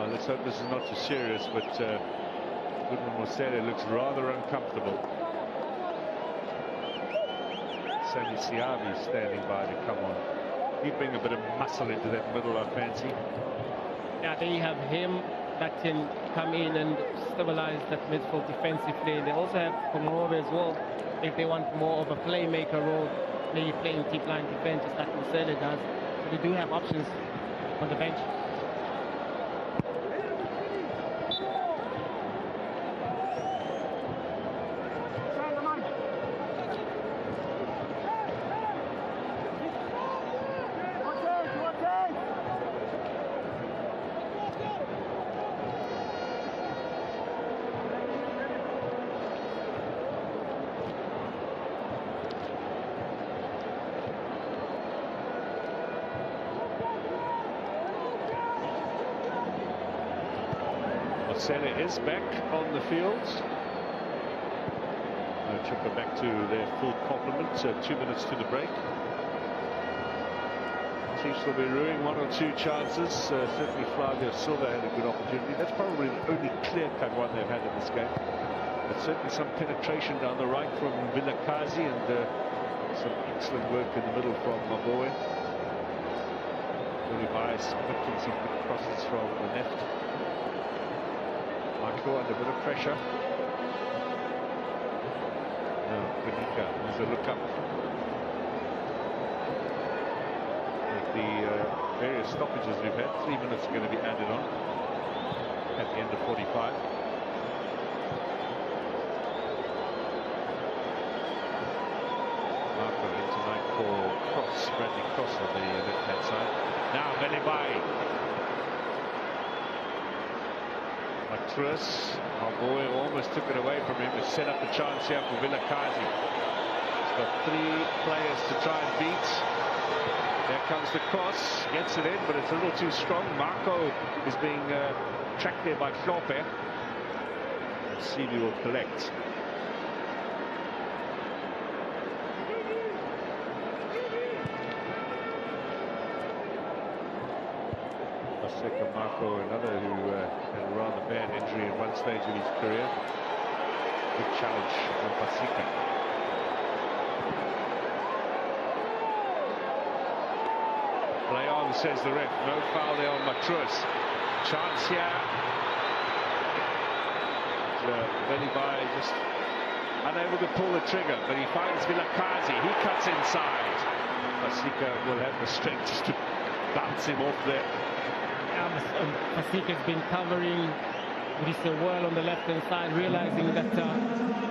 Let's hope this is not too serious, but Goodman Mosele looks rather uncomfortable. Sammy Siavi standing by to come on. He'd bring a bit of muscle into that middle, I fancy. Yeah, they have him that can come in and stabilize that midfield defensively. They also have Komorobe as well, if they want more of a playmaker role, maybe playing deep line defense just like Mosele does. So they do have options on the bench. Mosele is back on the field. Chippa back to their full complement. 2 minutes to the break. Chiefs will be ruining 1 or 2 chances. Certainly Flavio Silva had a good opportunity. That's probably the only clear-cut one they've had in this game. But certainly some penetration down the right from Vilakazi, and some excellent work in the middle from Maboe. Really biased, victims some good crosses from the left. Michael under a bit of pressure. No, Kanika, there's a look up. With the various stoppages we've had, 3 minutes are going to be added on at the end of 45. Marco in tonight for Cross, Bradley Cross on the left-hand side. Now Velibai. Matrus, our boy almost took it away from him to set up the chance here for Vilakazi. He's got 3 players to try and beat. There comes the cross, gets it in, but it's a little too strong. Marco is being tracked there by Klope. And Sivi will collect. Marco, another who had a rather bad injury at one stage of his career. Good challenge from Pasika. Play on, says the ref. No foul there on Matrus. Chance here. Velibai just unable to pull the trigger, but he finds Vilakazi. He cuts inside. Pasika will have the strength to bounce him off there. Pasika's been covering With his whirl on the left-hand side, realizing that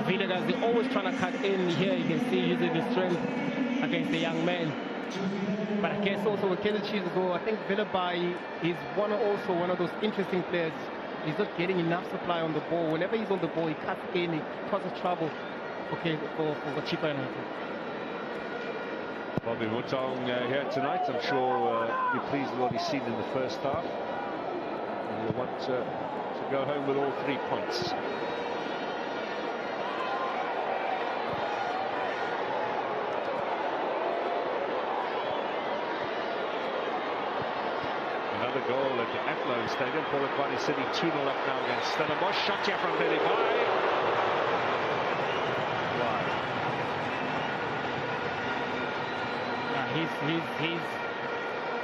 Villegas, they're always trying to cut in here. You can see using his strength against the young man. But I guess also with Kaizer Chiefs as well, I think Villegas is one of those interesting players. He's not getting enough supply on the ball. Whenever he's on the ball, he cuts in, he causes trouble for Chippa United. Bobby Mutong here tonight. I'm sure he'll be pleased with what he's seen in the first half. And he'll want to go home with all 3 points. Another goal at the Athlone Stadium. Polokwane City 2-0 up now against Stellenbosch. Shot here from Billy Bye.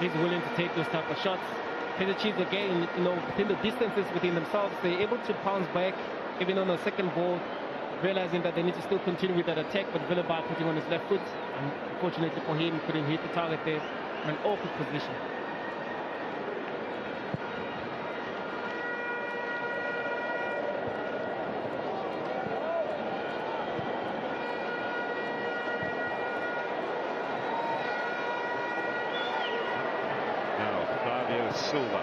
He's willing to take those type of shots. Kaizer Chiefs again, within the distances within themselves, they're able to bounce back, even on the second ball, realizing that they need to still continue with that attack, but Villegas putting on his left foot. And unfortunately for him, couldn't hit the target there in an awkward position. Silva.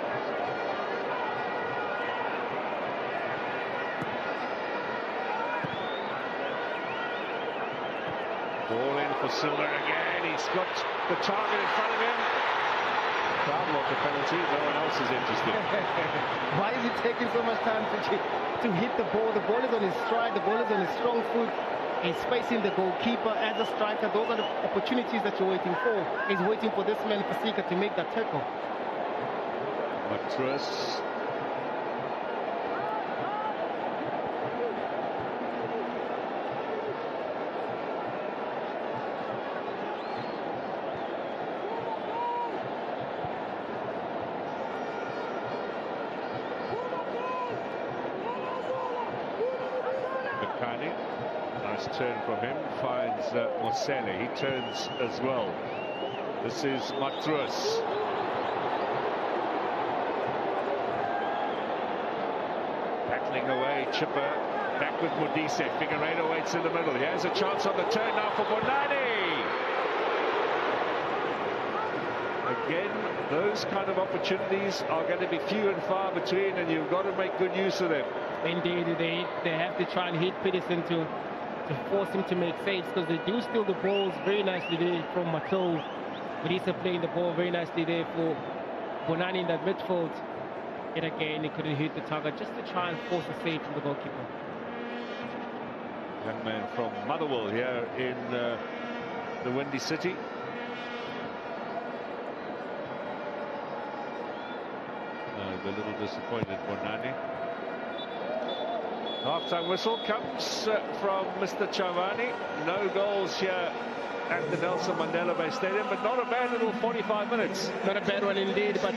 Ball in for Silva again. He's got the target in front of him. Foul off the penalty. No one else is interested. Why is he taking so much time to hit the ball? The ball is on his stride. The ball is on his strong foot. He's facing the goalkeeper as a striker. Those are the opportunities that you're waiting for. He's waiting for this man, Fasika, to make that tackle. Matruss. Bakani. Nice turn from him. Finds Mosele. He turns as well. This is Matruss. Away, Chippa back with Modise. Figueiredo waits in the middle. Here's a chance on the turn now for Bonani. Again, those kind of opportunities are going to be few and far between, and you've got to make good use of them. Indeed, they have to try and hit Peterson to force him to make saves, because they do steal the balls very nicely there from Mato. Modise playing the ball very nicely there for Bonani in that midfield. Yet again, he couldn't hit the target, just to try and force a save from the goalkeeper. Young man from Motherwell here in the Windy City. A little disappointed, Bonani. Half-time whistle comes from Mr. Chavani. No goals here at the Nelson Mandela Bay Stadium, but not a bad little 45 minutes. Not a bad one indeed, but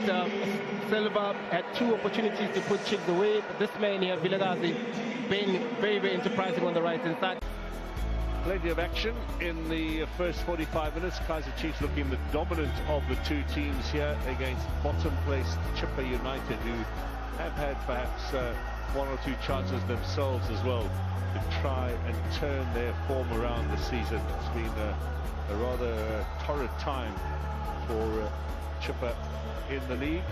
Silva had 2 opportunities to put Chiefs away, but this man here, Villegas, being very, very enterprising on the right-hand side. Plenty of action in the first 45 minutes. Kaizer Chiefs looking the dominant of the 2 teams here against bottom-placed Chippa United, who have had perhaps 1 or 2 chances themselves as well to try and turn their form around this season. It's been a rather torrid time for Chippa in the league.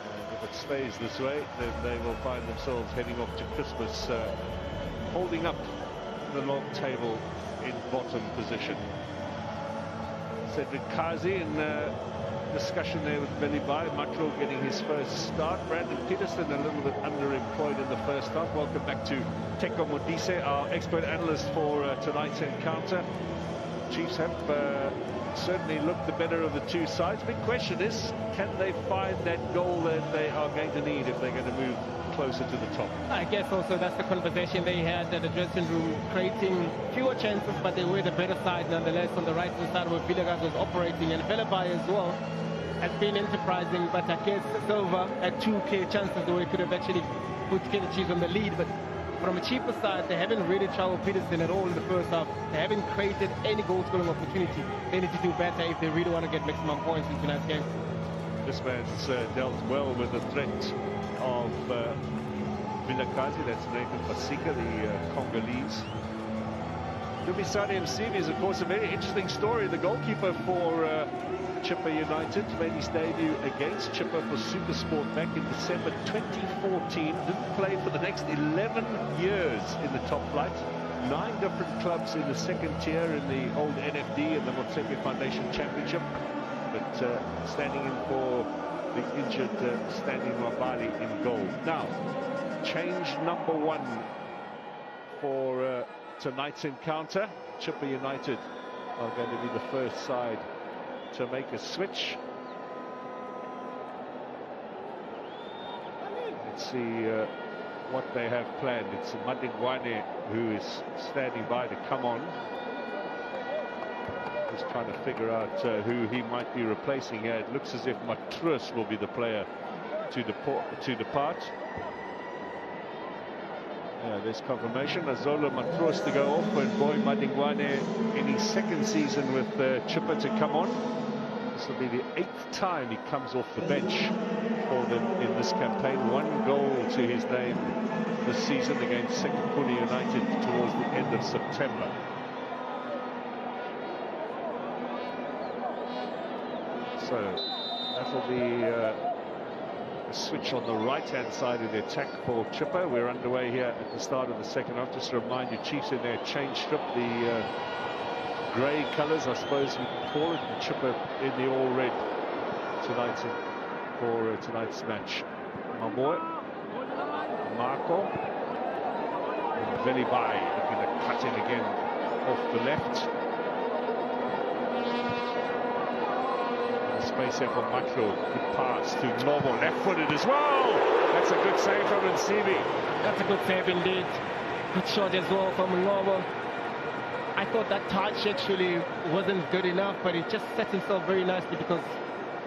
And if it stays this way, then they will find themselves heading off to Christmas holding up the long table in bottom position. Cedric Kazi in discussion there with Billy Bye. Matro getting his first start. Brandon Peterson a little bit underemployed in the first half. Welcome back to Teko Modise, our expert analyst for tonight's encounter. Chiefs have certainly looked the better of the 2 sides. Big question is, can they find that goal that they are going to need if they're going to move closer to the top? I guess also that's the conversation they had at the dressing room, creating fewer chances, but they were the better side nonetheless on the right-hand side where Villegas was operating, and Villegas as well has been enterprising, but I guess Silva had 2 clear chances where he could have actually put Kaizer Chiefs on the lead. But from a cheaper side, they haven't really troubled Peterson at all in the first half. They haven't created any goal-scoring opportunity. They need to do better if they really want to get maximum points in tonight's game. this man's dealt well with the threat of Kaizer. That's Nathan Basika, the Congolese. Dumisani Msibi is, of course, a very interesting story. The goalkeeper for Chippa United made his debut against Chippa for Supersport back in December 2014. Didn't play for the next 11 years in the top flight. 9 different clubs in the second tier in the old NFD and the Motsepe Foundation Championship. But standing in for the injured Stanley Mabali in goal. Now, change number 1 for tonight's encounter. Chippa United are going to be the first side to make a switch. Let's see what they have planned. It's Madingwane who is standing by to come on. Just trying to figure out who he might be replacing here. It looks as if Matrus will be the player to depart. There's confirmation. Azola Matrus to go off, and Boy Madingwane in his second season with Chippa to come on. This will be the 8th time he comes off the bench for them in this campaign. 1 goal to his name this season against Sekhukhune United towards the end of September. So that will be a switch on the right-hand side of the attack for Chippa. We're underway here at the start of the second half. Just to remind you, Chiefs in their change strip, the grey colours, I suppose we can call it, and Chippa in the all-red tonight for tonight's match. Mamoe, Marco, and Velibai looking to cut in again off the left. Space here for Matlo. Good pass to Novo, left-footed as well. That's a good save from Nsibi. That's a good save indeed. Good shot as well from Novo. I thought that touch actually wasn't good enough, but it just set himself very nicely because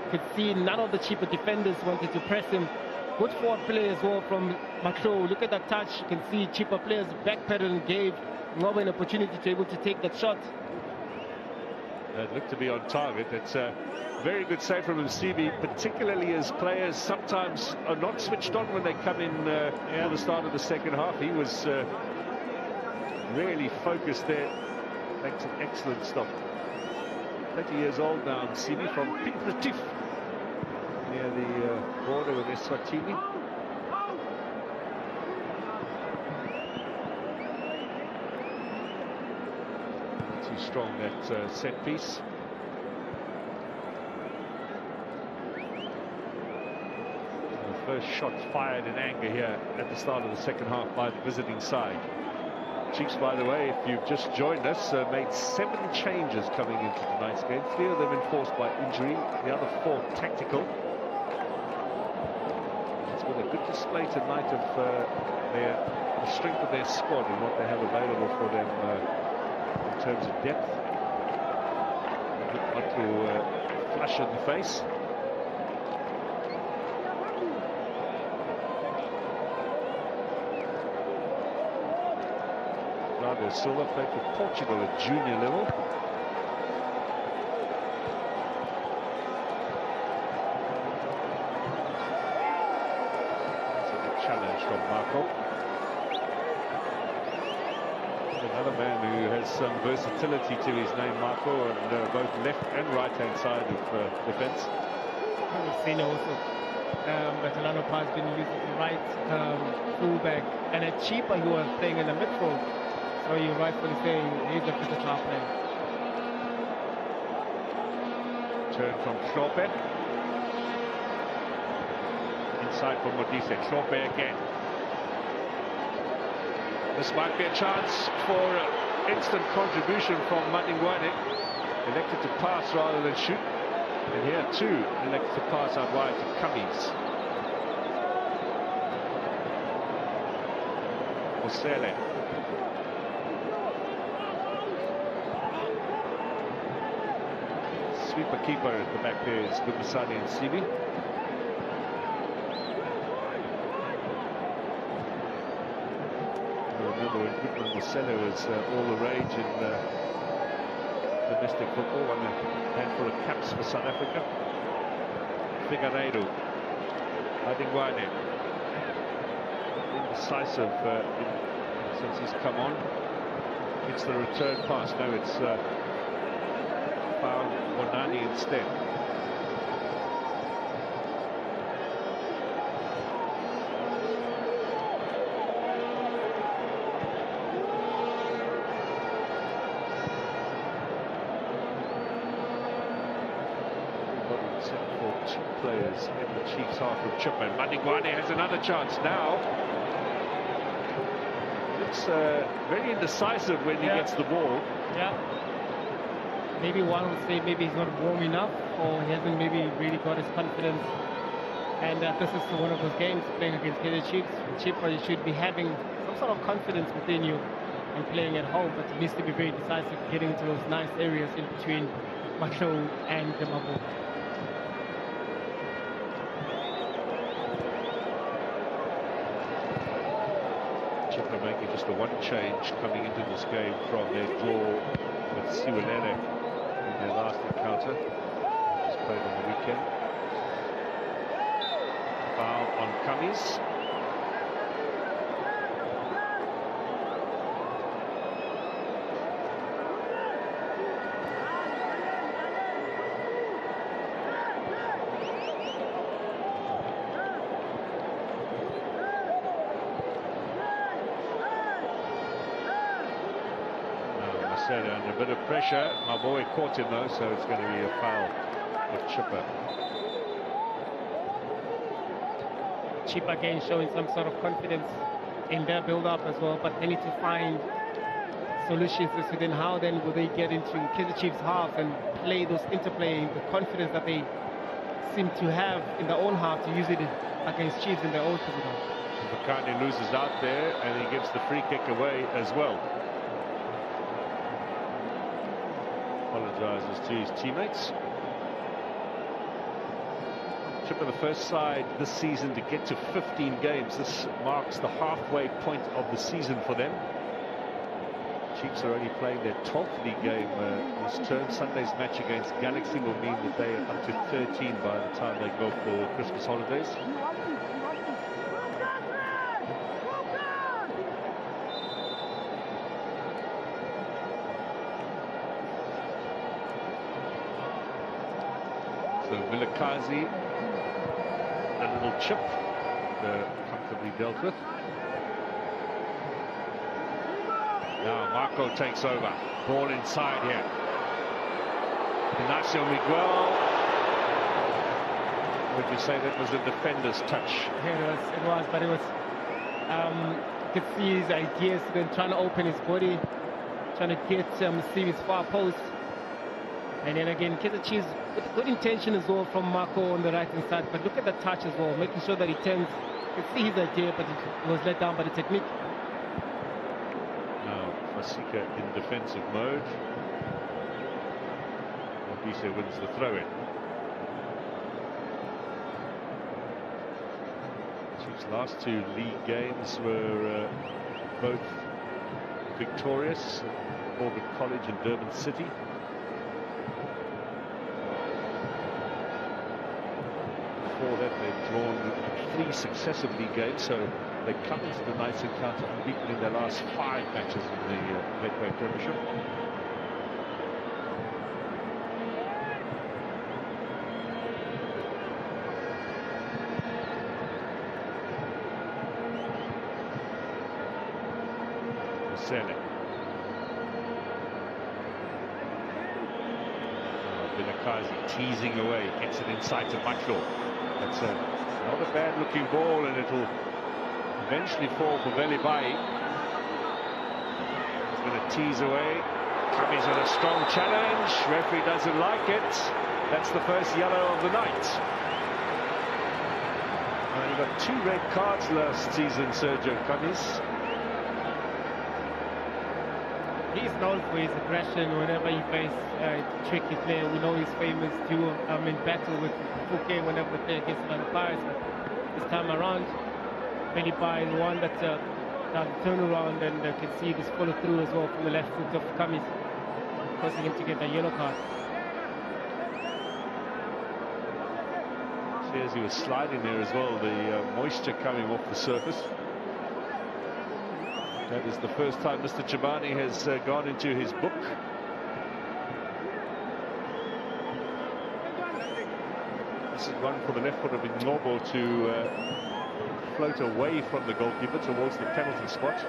you could see none of the Chippa defenders wanted to press him. Good forward play as well from Matlo. Look at that touch. You can see Chippa players backpedal and gave Novo an opportunity to be able to take that shot. It looked to be on target. It's a very good save from Msibi, particularly as players sometimes are not switched on when they come in at the start of the second half. He was really focused there. Makes an excellent stop. 30 years old now, Msibi, from Pinkratif, near the border with Eswatini. Too strong, that set piece. The first shot fired in anger here at the start of the second half by the visiting side. Chiefs, by the way, if you've just joined us, made 7 changes coming into tonight's game. 3 of them enforced by injury, the other 4 tactical. It's been a good display tonight of the strength of their squad and what they have available for them in terms of depth. A good little flush in the face. Silva played for Portugal at junior level. That's a good challenge from Marco. Another man who has some versatility to his name, Marco, on both left and right-hand side of defence. We've seen also Betalano has been using the right fullback, and a Chippa who was playing in the midfield. So you're rightfully saying he's a versatile player. Turn from Klope. Inside for Modise. Klope again. This might be a chance for instant contribution from Madingwane. Elected to pass rather than shoot. And here too, elected to pass out wide to Cummings. Osele. Sweeper keeper at the back there is Dumisani and Sibi. Remember when Goodman Marcelo was all the rage in domestic football, won a handful of caps for South Africa. Figueiredo. Adingwane. Indecisive since he's come on. It's the return pass. No, it's found Bonani instead. Except for two players in the Chiefs half of Chippa. And Adingwane has another chance now. Looks very indecisive when he gets the ball. Yeah. Maybe one would say maybe he's not warm enough, or he hasn't maybe really got his confidence. And this is one of those games playing against Kaizer Chiefs. Chippa, you should be having some sort of confidence within you and playing at home, but he needs to be very decisive, getting into those nice areas in between Macho and the Mabu. Chippa making just the one change coming into this game from their draw with Siwelele in their last encounter. Just played on the weekend. Foul on Cummings. Under a bit of pressure. My boy caught him though, so it's going to be a foul for Chippa. Chippa again showing some sort of confidence in their build-up as well, but they need to find solutions as to then how then will they get into Kaizer Chiefs half and play those interplay, the confidence that they seem to have in their own half to use it against Chiefs in their own position. McCartney loses out there and he gives the free kick away as well. Apologizes to his teammates. Chippa, the first side this season to get to 15 games. This marks the halfway point of the season for them. Chiefs are only playing their 12th league game this term. Sunday's match against Galaxy will mean that they are up to 13 by the time they go for Christmas holidays. So Vilakazi, a little chip, comfortably dealt with. Now Marco takes over, ball inside here. Ignacio Miguel, would you say that was a defender's touch? Yeah, it was, but it was, you could see his ideas, then trying to open his body, trying to get Stevie's far post. And then again, Kaizer Chiefs with good intention as well from Marco on the right-hand side. But look at the touch as well, making sure that he turns. You can see his idea, but it was let down by the technique. Now, Masika in defensive mode. Obise wins the throw-in. Chiefs' last two league games were both victorious. Morgan College and Durban City. Before that, they've drawn 3 successive league games, so they come into the night's encounter unbeaten in their last 5 matches in the Betway Premiership. Sele. Vilakazi teasing away, gets it inside to Matlo. That's not a bad looking ball, and it'll eventually fall for Velibai. He's going to tease away. Cummings on a strong challenge. Referee doesn't like it. That's the first yellow of the night. He got 2 red cards last season, Sergio Cummings. He's known for his aggression whenever he faces a tricky player. We know he's famous duel in battle with Fouquet whenever the player gets on fire. This time around, Velibai is the one that does the turnaround, and can see this follow through as well from the left foot of Cummings, causing him to get a yellow card. See, as he was sliding there as well, the moisture coming off the surface. That is the first time Mr. Chibani has gone into his book. This is one for the left foot of Ngobo to float away from the goalkeeper towards the penalty spot.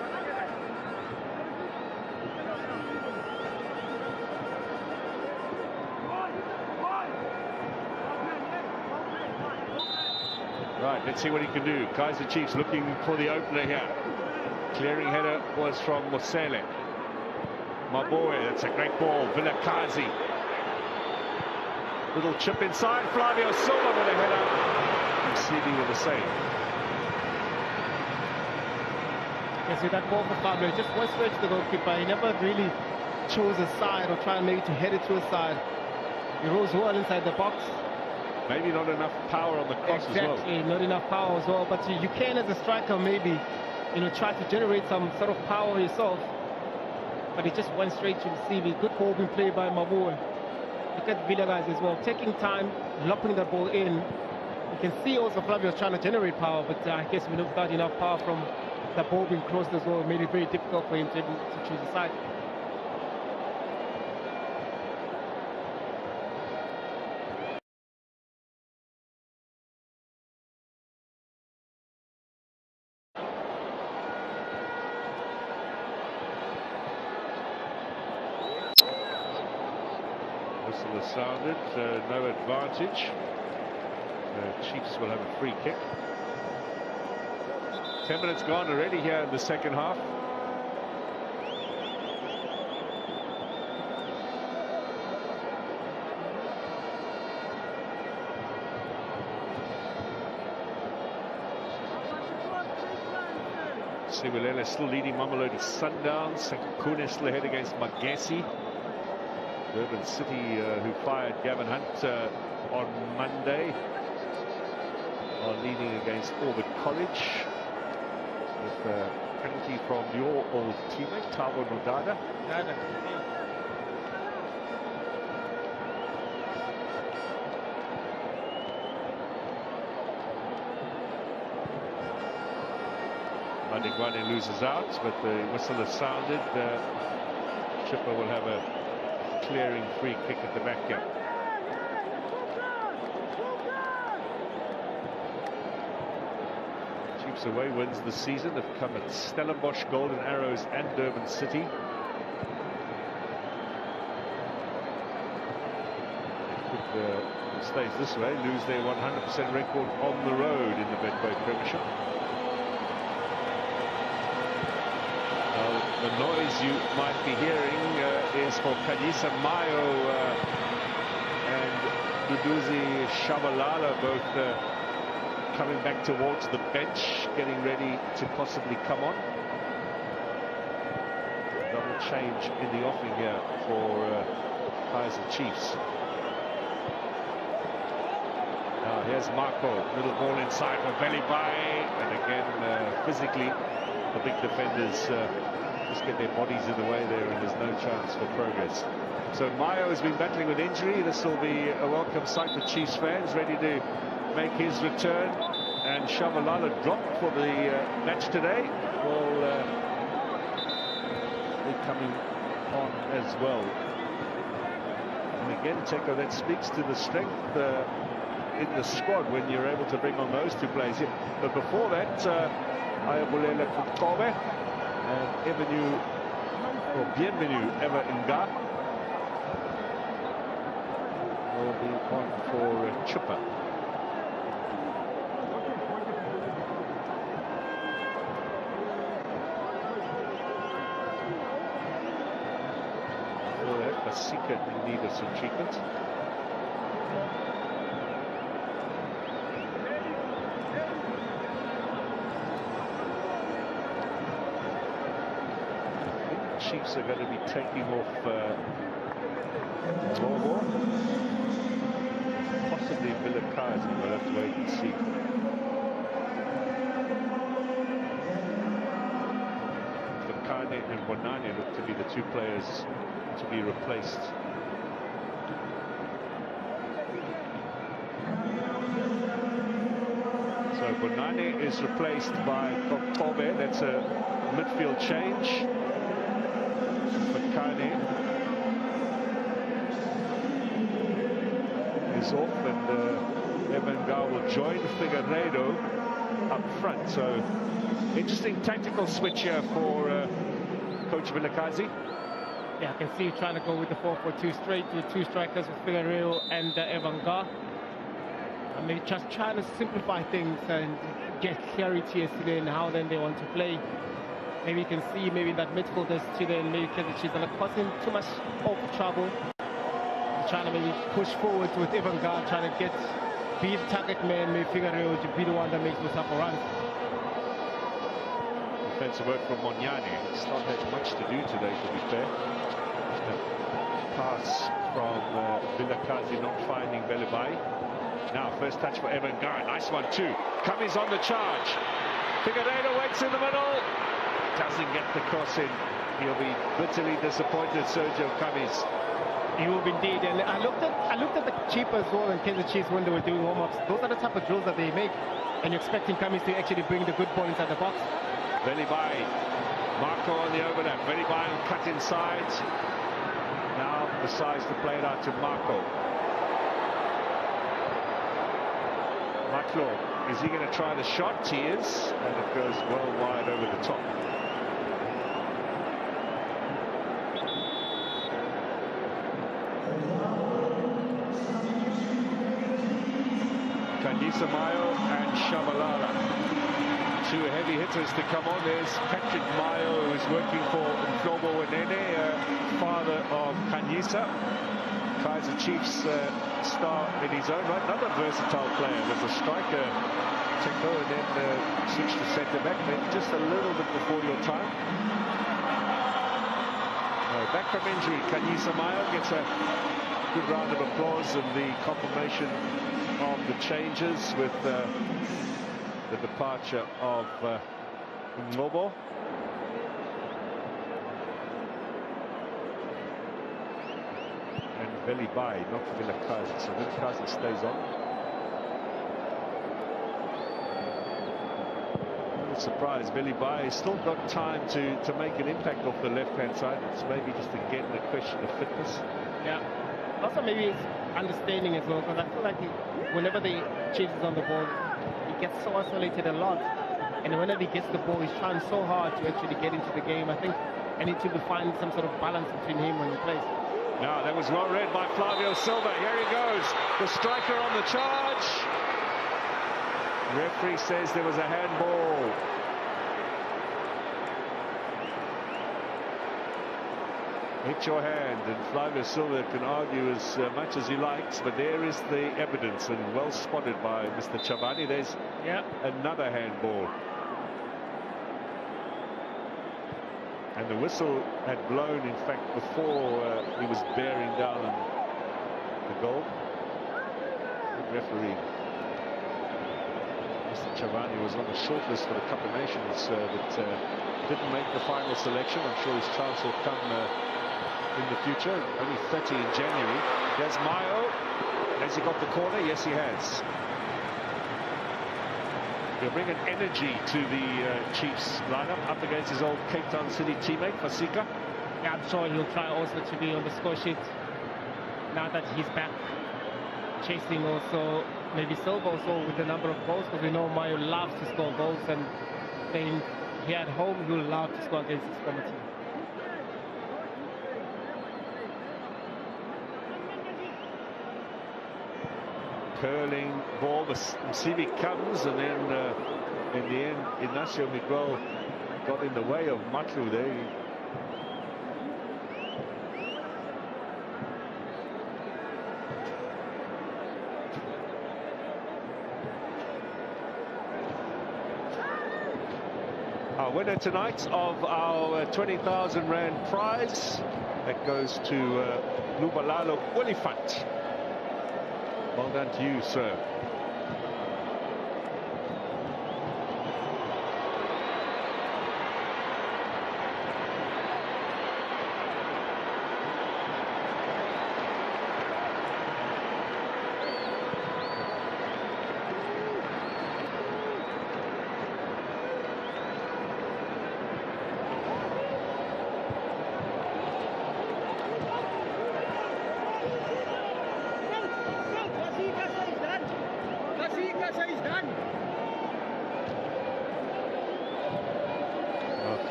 Right, let's see what he can do. Kaizer Chiefs looking for the opener here. Clearing header was from Mosele. Maboe, that's a great ball. Vilakazi. Little chip inside. Flavio Silva with a header. Receiving with a save. You see that ball for Fabio, just went straight to the goalkeeper. He never really chose a side or tried maybe to head it to a side. He rose well inside the box. Maybe not enough power on the cross as well. Exactly, not enough power as well. But you can, as a striker, maybe, you know, try to generate some sort of power yourself. But it just went straight to the CV. Good ball being played by Maboe. Look at Villarreal as well, taking time, lopping that ball in. You can see also Flavio trying to generate power, but I guess without enough power from that ball being crossed as well, made it very difficult for him to choose a side. Whistle is sounded, no advantage. Chiefs will have a free kick. 10 minutes gone already here in the second half. Sibulela still leading Mamelodi Sundowns. Sekune still ahead against Magesi. Durban City, who fired Gavin Hunt on Monday, are leading against Orbit College with a penalty from your old teammate, Tabo Nodada. Madigwane loses out, but the whistle is sounded. Chippa will have a clearing free kick at the back here. Chiefs away wins the season have come at Stellenbosch, Golden Arrows and Durban City. If it stays this way, lose their 100% record on the road in the Betway Premiership. The noise you might be hearing is for Khanyisa Mayo and Duduzi Shabalala, both coming back towards the bench, getting ready to possibly come on. Double change in the offing here for Kaizer Chiefs. Now here's Marco, little ball inside for Velibai, and again physically the big defenders just get their bodies in the way there, and there's no chance for progress. So Mayo has been battling with injury. This will be a welcome sight for Chiefs fans, ready to make his return. And Shabalala dropped for the match today, will be coming on as well. And again, Teko, that speaks to the strength in the squad when you're able to bring on those two players here. But before that, Ayabulela Kukobe and Bienvenue Eva Nga will be on for Chippa. For that, Basika in need of some treatment. Chiefs are going to be taking off Robo, possibly Vilakazi. We'll have to wait and see. Fakane and Bonani look to be the two players to be replaced. So Bonane is replaced by Kobe. That's a midfield change. Fakane is off, and Evan Gar will join Figueiredo up front. So interesting tactical switch here for Coach Vilakazi. Yeah, I can see you trying to go with the 4-4-2 straight with two strikers with Figueiredo and Evan Gar. I mean, just trying to simplify things and get clarity as to then how then they want to play. Maybe you can see maybe that midfield as to then maybe Kaizer Chiefs are not causing too much of trouble. Trying to maybe push forward with Evan Gar, trying to be the target man, maybe Figueiredo to be the one that makes those upper runs. Defensive work from Monyane. He's not had much to do today, to be fair. Pass from Vilakazi not finding Belibai. Now first touch for Evan Gar. Nice one too. Cummings on the charge. Figueiredo waits in the middle. Doesn't get the cross in. He'll be bitterly disappointed, Sergio Cummings. He will be indeed. And I looked at the Chippa as well and Kaizer Chiefs when they were doing warm-ups. Those are the type of drills that they make. And you're expecting Cummings to actually bring the good ball inside the box. Belibai. Marco on the overlap. Belibai cut inside. Now decides to play it out to Marco. Maklo, is he going to try the shot? He is, and it goes well wide over the top. Kaizer Mayo and Shabalala. Two heavy hitters to come on. There's Patrick Mayo, who's working for Mhlobo Wenene, father of Kaizer. Kaizer Chiefs star in his own right. Another versatile player. Was a striker, Tenko, and then switched to centre back. Maybe just a little bit before your time. Back from injury, Kaizer Mayo gets a good round of applause and the confirmation of the changes with the departure of Mhlobo. And Belibai, not Vilakazi. So Vilakazi stays on. A little surprised. Belibai has still got time to make an impact off the left-hand side. It's maybe just again a question of fitness. Yeah. Also maybe it's understanding as well, because I feel like whenever the Chiefs is on the ball, he gets so isolated a lot, and whenever he gets the ball, he's trying so hard to actually get into the game. I think I need to find some sort of balance between him when he plays. Now that was well read by Flavio Silva. Here he goes, the striker on the charge. Referee says there was a handball. Hit your hand, and Flavio Silva can argue as much as he likes, but there is the evidence, and well spotted by Mr. Chavani. There's another handball. And the whistle had blown, in fact, before he was bearing down the goal. Good referee. Mr. Chavani was on the shortlist for the Cup of Nations, but didn't make the final selection. I'm sure his chance will come in the future. Only 30 in January. There's Mayo. Has he got the corner? Yes, he has. He'll bring an energy to the Chiefs lineup up against his old Cape Town City teammate, Fasika. Yeah, I'm sure he'll try also to be on the score sheet now that he's back. Chasing also maybe Silva also with the number of goals, because we know Mayo loves to score goals, and playing here at home, he will love to score against his former team. Curling ball, Msibi comes, and then in the end, Ignacio Miguel got in the way of Matlu there. Our winner tonight of our 20,000 Rand prize, that goes to Lubalalo Olifant. Well done to you, sir.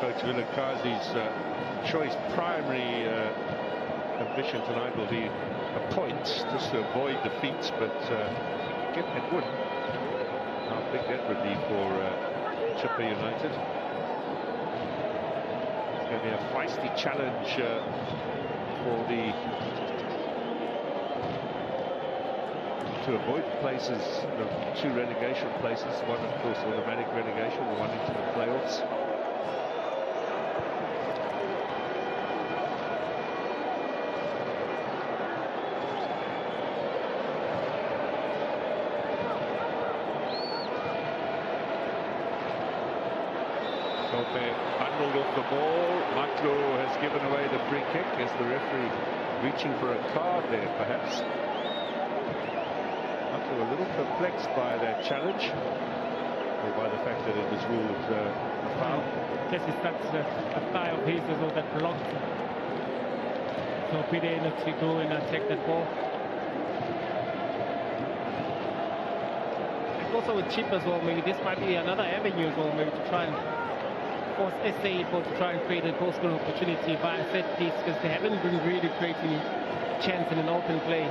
Coach Vilakazi's choice, primary ambition tonight will be a point, just to avoid defeats, but get that win. How big that would be for Chippa United. It's going to be a feisty challenge for to avoid places, the 2 relegation places, one of course automatic relegation, the one into the playoffs. Bundled off the ball. Maklo has given away the free kick. Is the referee reaching for a card there, perhaps? Maklo a little perplexed by that challenge, or by the fact that it was ruled a foul. I guess it's that a thigh of his as well that blocked Torpedo to go and take that ball. And also with Chip as well, maybe this might be another avenue as well, maybe to try and force SA to try and create a goal scoring opportunity via set piece, because they haven't been really creating chance in an open play.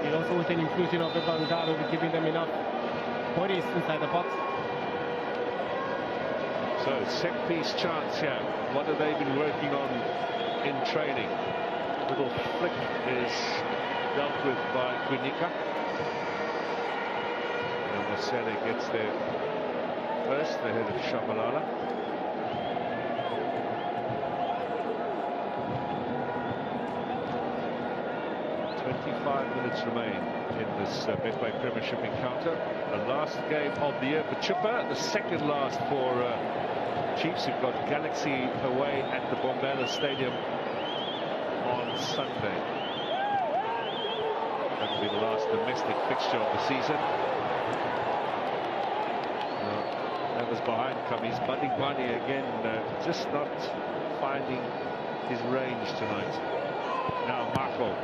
And also with an inclusion of the Vanguard, will be giving them enough bodies inside the box. So set piece chance here. What have they been working on in training? Little flick is dealt with by Quinica. And Masele gets there first, ahead of Shabalala. Minutes remain in this Betway Premiership encounter. The last game of the year for Chippa, the second last for Chiefs, who've got Galaxy away at the Bombela Stadium on Sunday. That will be the last domestic fixture of the season. That was behind Kamis. Madingwani again, just not finding his range tonight. Now Marco.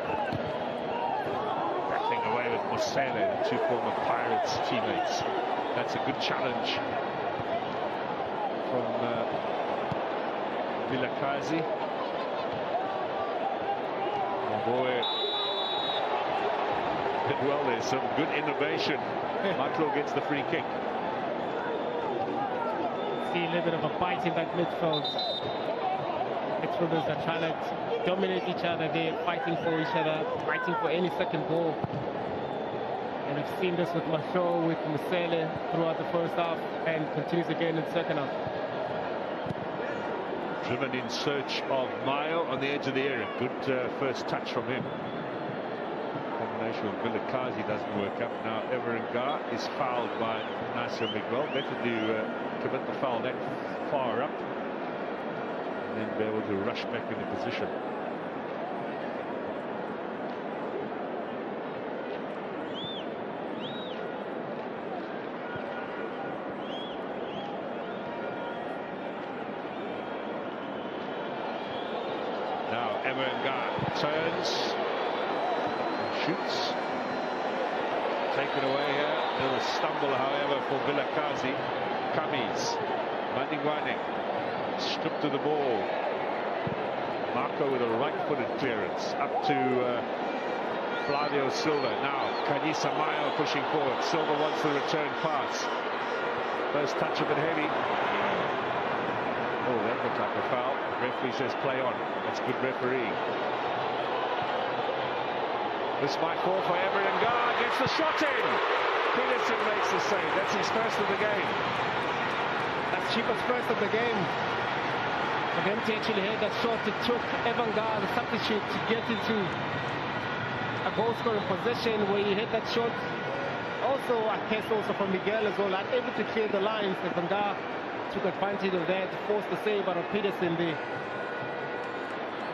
Away with Mosele, the 2 former Pirates teammates. That's a good challenge from Vilakazi. Boy, did well there, some good innovation. Maklo gets the free kick. See a little bit of a bite in that midfield. Midfielders are trying to dominate each other. They're fighting for each other, fighting for any second ball. And we've seen this with Masho, with Musele throughout the first half, and continues again in the second half. Driven in search of Mayo on the edge of the area. Good first touch from him. Combination with Vilakazi doesn't work up. Now Everengar is fouled by Nasser Miguel. Better to commit the foul that far up, and then be able to rush back into position. Now Everengar turns and shoots. Taken away here. A little stumble, however, for Vilakazi. Kamis. Madingwane stripped to the ball. Marco with a right-footed clearance up to Flavio Silva. Now Kanisa Mayo pushing forward. Silva wants the return pass. First touch a bit heavy. Oh, that looked like a foul. Referee says play on. That's good referee. This might fall for Everengar. Gets the shot in. Peterson makes the save. That's his first of the game. That's Chippa's first of the game. For them to actually hit that shot, it took Everengar, the substitute, to get into a goal-scoring position where he hit that shot. Also, a case also from Miguel as well, unable to clear the lines. Everengar took advantage of that to force the save out of Peterson there.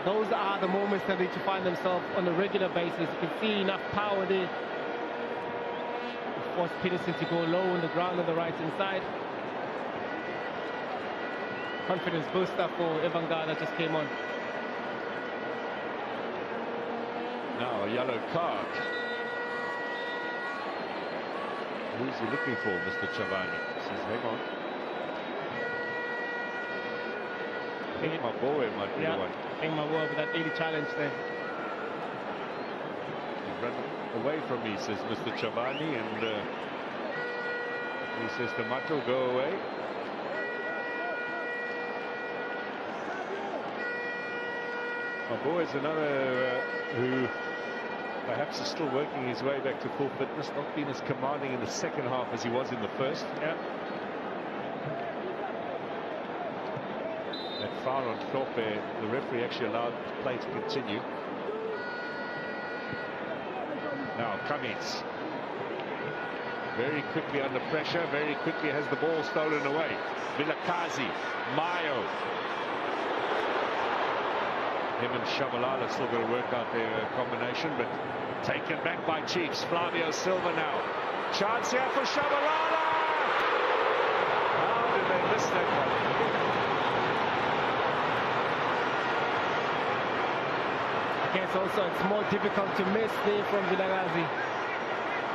Those are the moments that need to find themselves on a regular basis. You can see enough power there to force Peterson to go low on the ground on the right-hand side. Confidence booster for Everengar that just came on. Now a yellow card. Who's he looking for, Mr. Chavani? He says, hang on. I think Maboe might be the one. I think Maboe with that early challenge there. He ran away from me, says Mr. Chavani, and he says to Mato, go away. Maboe is another who perhaps is still working his way back to full fitness, not been as commanding in the second half as he was in the first. Yeah. That foul on Thorpe, the referee actually allowed the play to continue. Now Cummings, very quickly under pressure, very quickly has the ball stolen away. Vilakazi, Mayo. Him and Shabalala still going to work out their combination, but taken back by Chiefs. Flavio Silva now. Chance here for Shabalala! How did they miss that one? I guess also it's more difficult to miss there from Vilakazi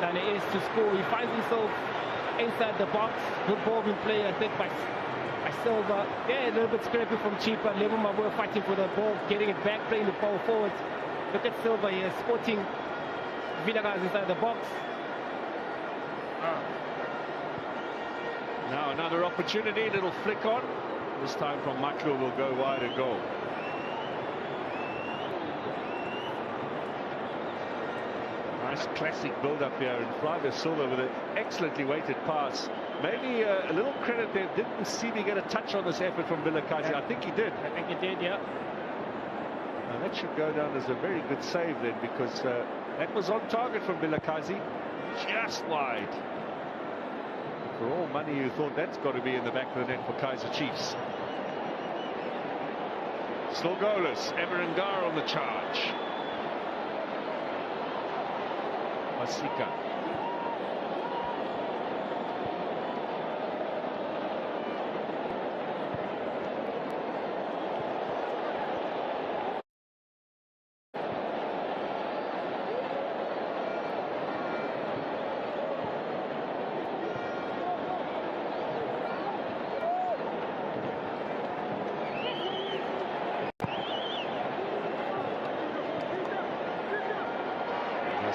than it is to score. He finds himself inside the box. Good ball being played, I think, by Silva. Yeah, a little bit scrappy from Chippa. Level Maboe fighting for the ball, getting it back, playing the ball forward. Look at Silva here, spotting Vilakazi inside the box. Now another opportunity, little flick on. This time from Matlo will go wide and goal. Nice classic build-up here, and Flavio Silva with an excellently weighted pass. Maybe a little credit there. Didn't see me get a touch on this effort from Vilakazi. Yeah. I think he did. I think he did, yeah. Now that should go down as a very good save then, because that was on target from Vilakazi. Just wide. For all money, you thought that's got to be in the back of the net for Kaizer Chiefs. Still goalless. Everengar on the charge. Masika.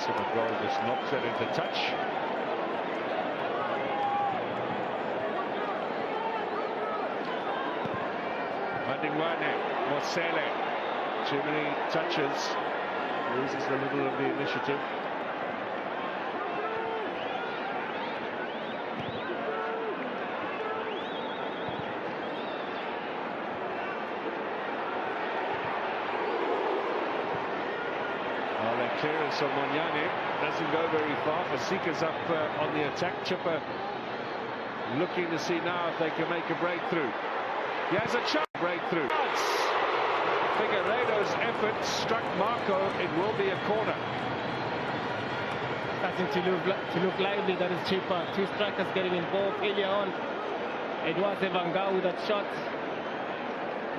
McGraw just knocks it into touch. Madingwane, Mosele, too many touches, loses a little of the initiative. Clearance on Monyane doesn't go very far. Masika's up on the attack. Chippa looking to see now if they can make a breakthrough. He has a chance. Breakthrough. Figueiredo's effort struck Marco. It will be a corner. Starting to look lively. That is Chippa. Two strikers getting involved earlier on. It was Evanga with that shot.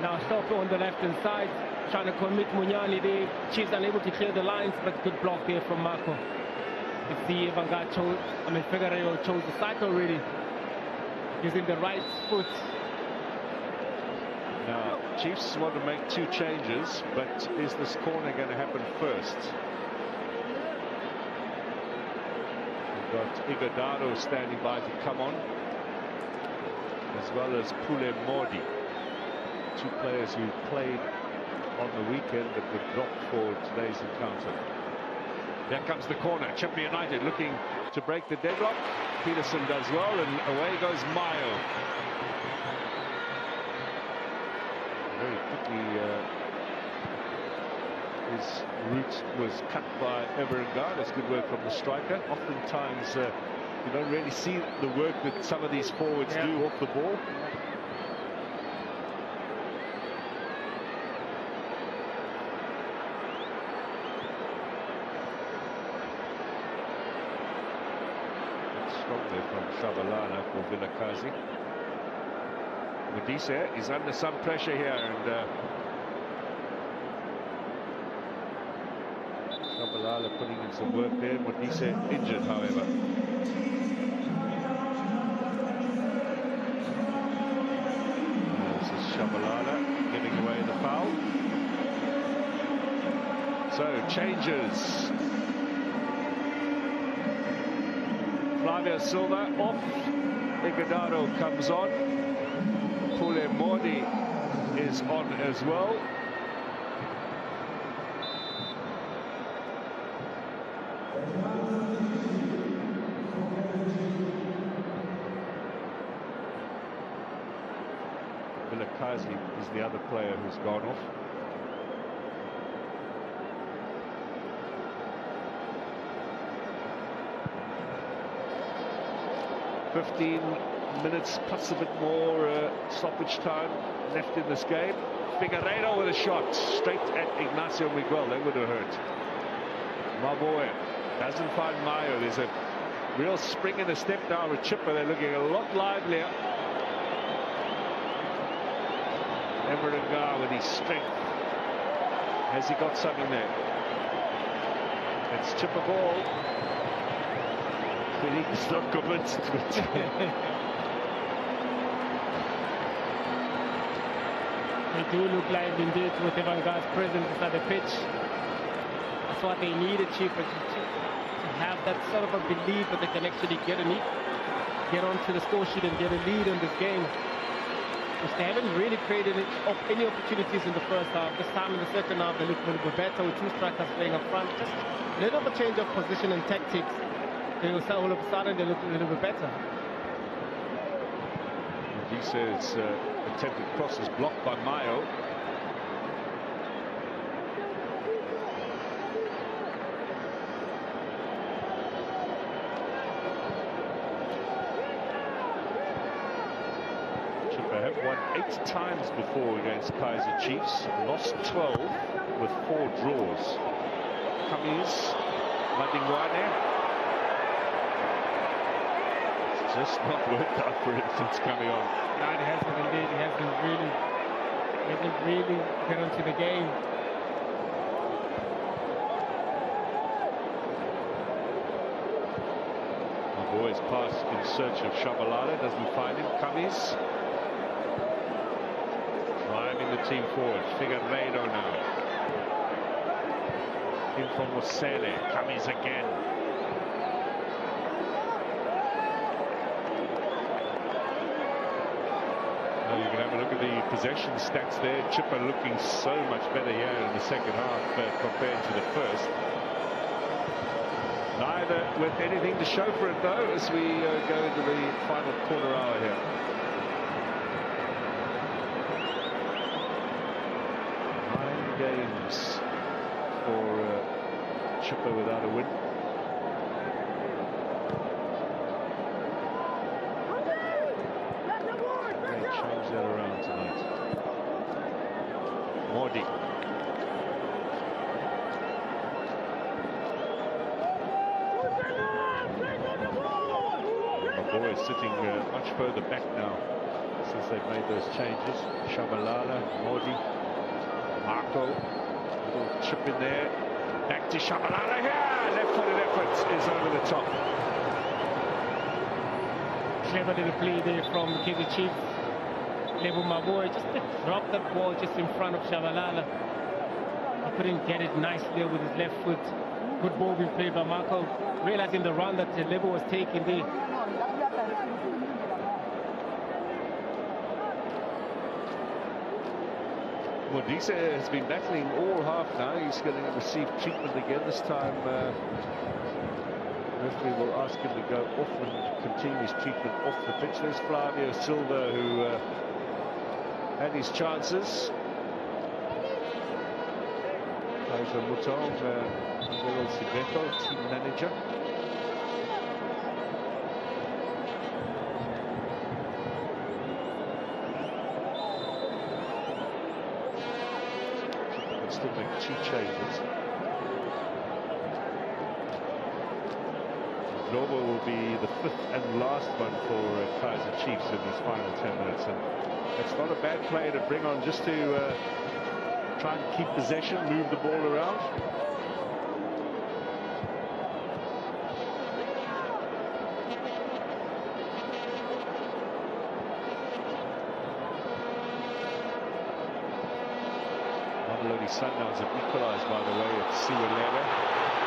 Now Stoffe on the left-hand side, trying to commit Munyani there. Chiefs unable to clear the lines, but good block there from Marco. You see Evanga chose, Figueiredo chose the cycle really, using the right foot. Now, Chiefs want to make two changes, but is this corner going to happen first? We've got Ighodaro standing by to come on, as well as Pule Modi. Two players who played on the weekend but were dropped for today's encounter. There comes the corner. Chippa United looking to break the deadlock. Peterson does well, and away goes Mayo. Very quickly, his route was cut by Everengar. That's good work from the striker. Oftentimes, you don't really see the work that some of these forwards do off the ball. Strongly from Shabalala for Vilakazi. Modise is under some pressure here, and Shabalala putting in some work there. Modise injured, however. This is Shabalala giving foul. So, changes. Flavio Silva off. Iguodalo comes on. Pule Mordi is on as well. Kaizer is the other player who's gone off. "15 minutes plus a bit more stoppage time left in this game." Figueiredo with a shot straight at Ignacio Miguel. That would have hurt. Maboe doesn't find Mayo. There's a real spring in the step now with Chippa. They're looking a lot livelier. Everett Ngar with his strength. Has he got something there? It's Chippa ball. He's not convinced. They do look live indeed with Evan Ngar's presence at the pitch. That's what they needed, Chippa, to have that sort of a belief that they can actually get onto the score sheet and get a lead in this game. Which they haven't really created any opportunities in the first half. This time in the second half, they look a little bit better with two strikers playing up front. Just a little bit of a change of position and tactics. All of a sudden, they look a little bit better. He says attempted cross is blocked by Mayo. Have won 8 times before against Kaizer Chiefs, lost 12 with 4 draws. Kamis, Madingwane. It's just not worked out for him since coming on. No, it hasn't indeed. He hasn't really get onto the game. The boys pass in search of Shabalala, doesn't find him. Kamis. Driving the team forward. Figueiredo now. In from Mosele. Kamis again. Now you can have a look at the possession stats there. Chippa looking so much better here in the second half compared to the first. Neither with anything to show for it though as we go into the final quarter hour here. Games for Chippa without a win. They change that around tonight. Mordi. The boy is sitting much further back now since they've made those changes. Shabalala, Mordi. Marco, little chip in there, back to Shabalala here, left-footed effort is over the top. Clever little play there from Kaizer Chiefs. Lebo Maboe just dropped that ball just in front of Shabalala. He couldn't get it nicely with his left foot. Good ball being played by Marco, realizing the run that Lebo was taking there. Modise has been battling all half now. He's going to receive treatment again. This time, referee will ask him to go off and continue his treatment off the pitch. There's Flavio Silva, who had his chances. Kaizer Mutong, Gerald Sibeto, team manager. Still make 2 changes. Globo will be the 5th and last one for Kaizer Chiefs in these final 10 minutes, and it's not a bad player to bring on just to try and keep possession, move the ball around. Mamelodi Sundowns have equalised, by the way, at Siwelele.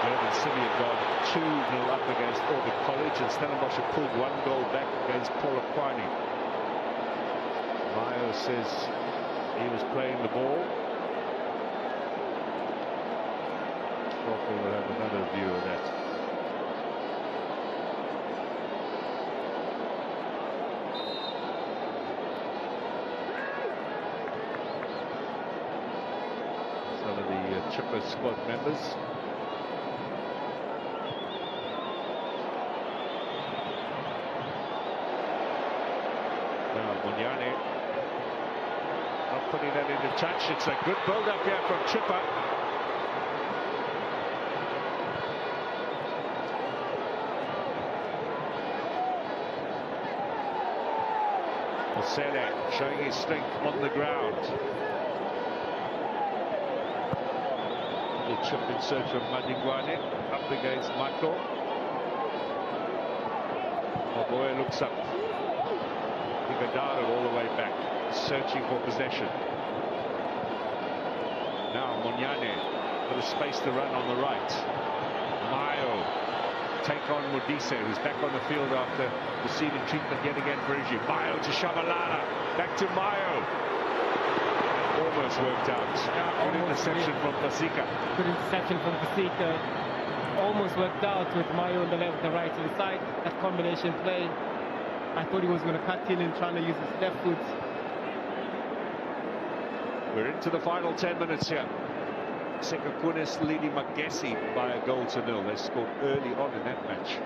Durban City have gone 2-0 up against Orbit College, and Stellenbosch have pulled 1 goal back against Polokwane. Mayo says he was playing the ball. Walker will have another view of that. Some of the Chippa squad members. Now Munyane not putting that into touch. It's a good build-up here from Chippa. Sele showing his strength on the ground. The chip in search of Madingwane up against Maklo. Maboya looks up. Igadaro all the way back, searching for possession. Now Munyane with a space to run on the right. Mayo take on Modise, who's back on the field after receiving treatment yet again for injury. Mayo to Shabalala, back to Mayo. Almost worked out. Good interception from Pasika. Good interception from Pasika. Almost worked out with Mayo on the left, the right hand side. That combination play. I thought he was going to cut in and trying to use his left foot. We're into the final 10 minutes here. Sekakunis leading Magesi by a goal to 0. They scored early on in that match.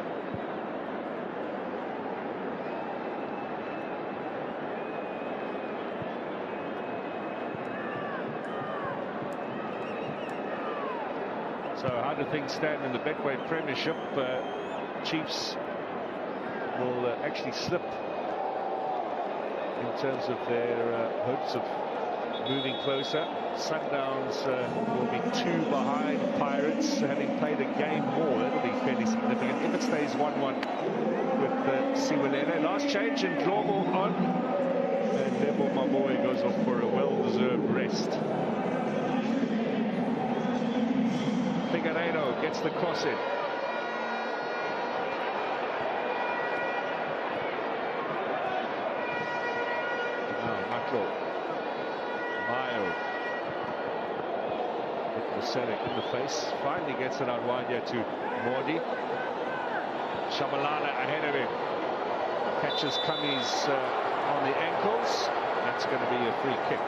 So how do things stand in the Betway Premiership? Chiefs will actually slip in terms of their hopes of moving closer. Sundowns will be 2 behind Pirates, having played a game more. That'll be fairly significant if it stays 1-1 with Siwelele. Last change and Drobo on, and Debo Maboy goes off for a well-deserved rest. Figueiredo gets the cross in. Now Maklo. Mayo. Selek in the face, finally gets it out wide here to Mordi. Shabalala ahead of him, catches Cummings on the ankles. That's going to be a free kick.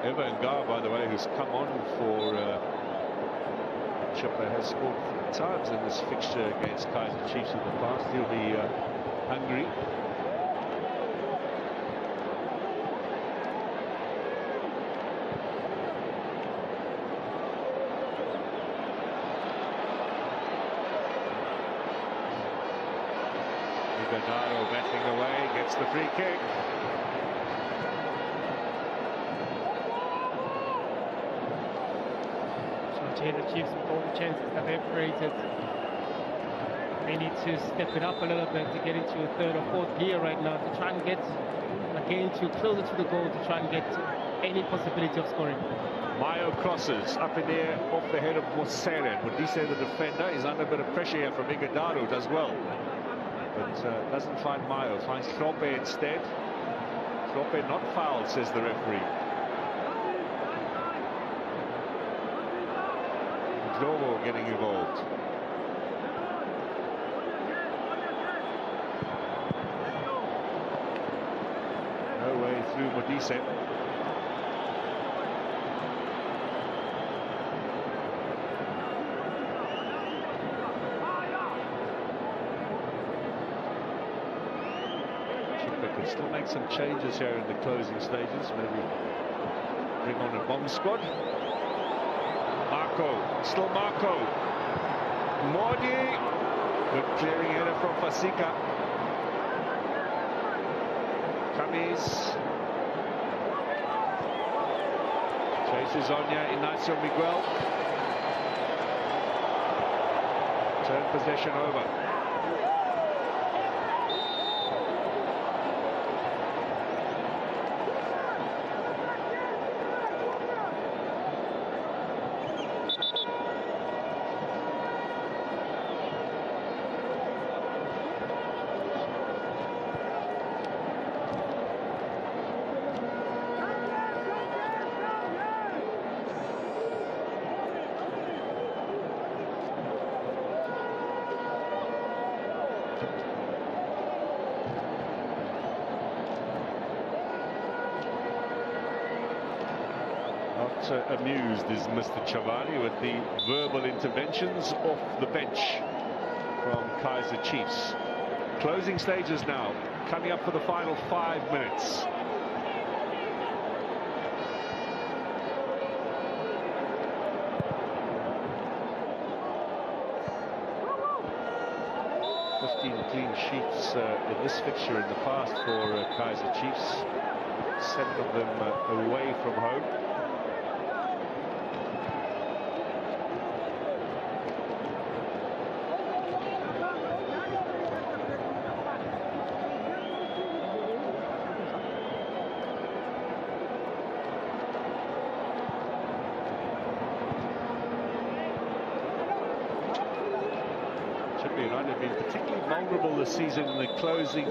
Eva Ngar, by the way, who's come on for Chippa, has scored 3 times in this fixture against Kaizer Chiefs in the past. He'll be hungry. Igadaro battling away, gets the free kick. The Chiefs, with all the chances that they've created, they need to step it up a little bit to get into a 3rd or 4th gear right now to try and get again closer to the goal, to try and get any possibility of scoring. Mayo crosses up in the air off the head of Mosere. Modise, the defender, is under a bit of pressure here from Igadaro, does well, but doesn't find Mayo, finds Trope instead. Trope not fouled, says the referee. Drobo getting involved. No way through Modise. Chippa could still make some changes here in the closing stages. Maybe bring on a bomb squad. Marco, still Marco. Mordi, good clearing header from Fasika. Cummings Faces Onya, Ignacio Miguel. Turn possession over. Not amused is Mr. Chavani with the verbal interventions off the bench from Kaizer Chiefs. Closing stages now, coming up for the final 5 minutes. Clean sheets in this fixture in the past for Kaizer Chiefs. 7 of them away from home. Chippa United have been particularly vulnerable this season in the closing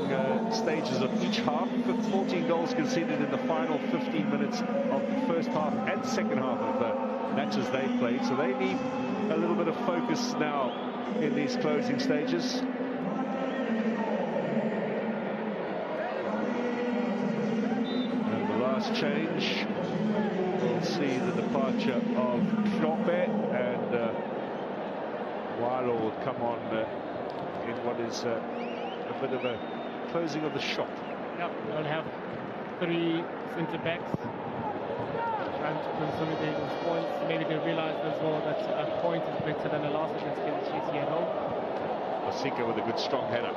stages of each half. 14 goals conceded in the final 15 minutes of the first half and second half of the matches they played. So they need a little bit of focus now in these closing stages. And the last change, we'll see the departure of Kloppe, and Wilo will come on in what is a bit of a closing of the shop. Yep, they'll have 3 centre-backs trying to consolidate those points. Maybe they realize as well that a point is better than a loss against Kaizer Chiefs here at home. Osika with a good strong header.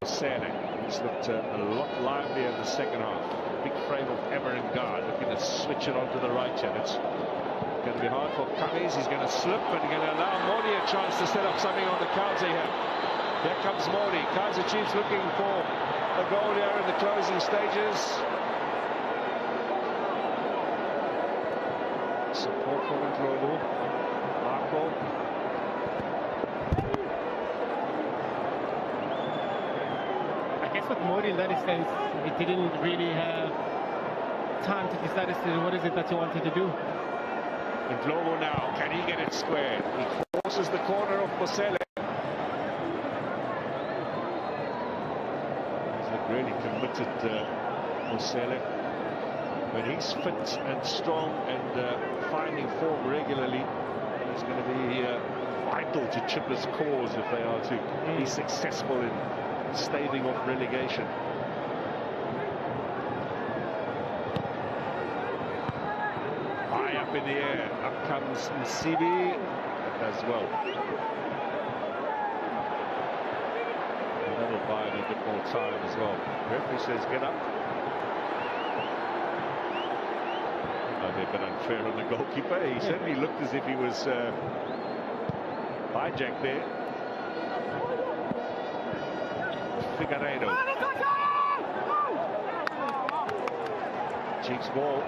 Osene, who's looked a lot livelier in the second half. Big frame of Everton guard, looking to switch it onto the right hand. It's going to be hard for Cummings. He's going to slip and going to allow Mordi a chance to set up something on the counter here. Here comes Mordi. Kaizer Chiefs looking for a goal here in the closing stages. Support from Ndlovu. Marco. I guess with Mordi in that instance, he didn't really have time to decide as to what is it that he wanted to do. Ndlovu now, can he get it squared? He forces the corner of Mosele. He's looked really committed, Mosele. When he's fit and strong and finding form regularly, he's going to be vital to Chippa's cause if they are to be successful in staving off relegation. In the air, up comes Msibi as well. And that'll buy him a bit more time as well. Referee says get up. Might be a bit unfair on the goalkeeper. He certainly looked as if he was hijacked there. Figueiredo. Chiefs ball.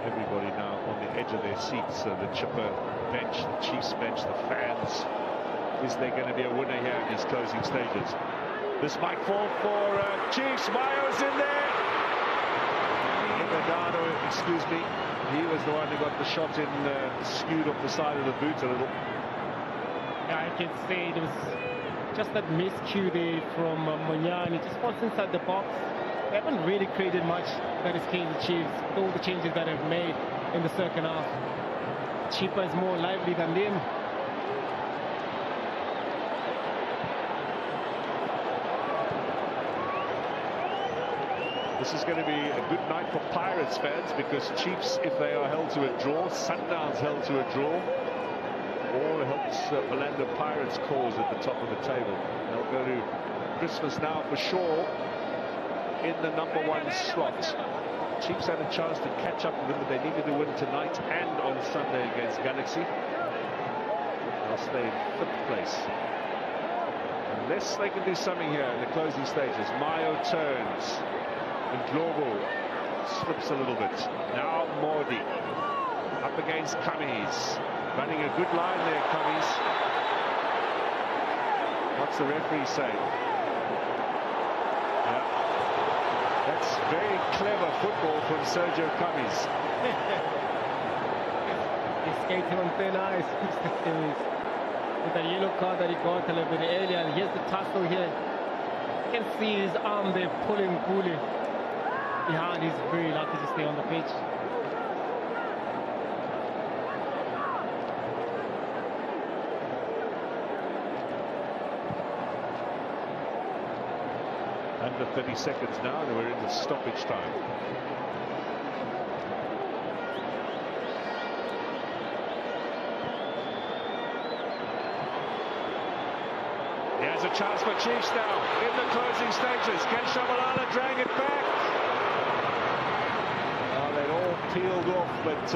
Everybody now on the edge of their seats. The Chippa bench, the Chiefs bench, the fans. Is there going to be a winner here in these closing stages? This might fall for Chiefs. Mayo's in there. Iguodalo, excuse me. He was the one who got the shot in, skewed off the side of the boot a little. Yeah, I can say it was just that miscue there from Monyani. He just falls inside the box. They haven't really created much, that is Kaizer Chiefs, with all the changes that they've made in the second half. Chippa is more lively than them. This is going to be a good night for Pirates fans, because Chiefs, if they are held to a draw, Sundowns held to a draw, all helps Orlando Pirates' cause at the top of the table. They'll go to Christmas now for sure. in the #1 slot. Chiefs had a chance to catch up with them, but they needed to win tonight and on Sunday against Galaxy. They'll stay in 5th place. Unless they can do something here in the closing stages. Mayo turns. And Global slips a little bit. Now Mordi up against Cummings. Running a good line there, Cummings. What's the referee say? That's very clever football from Sergio Cummings. He's skating on thin ice. With the yellow card that he got a little bit earlier. And here's the tussle here. You can see his arm there pulling Gule behind. He's very lucky to stay on the pitch. Under 30 seconds now, and we're in the stoppage time. Here's a chance for Chiefs now in the closing stages. Can Shabalala drag it back? Oh, they're all peeled off, but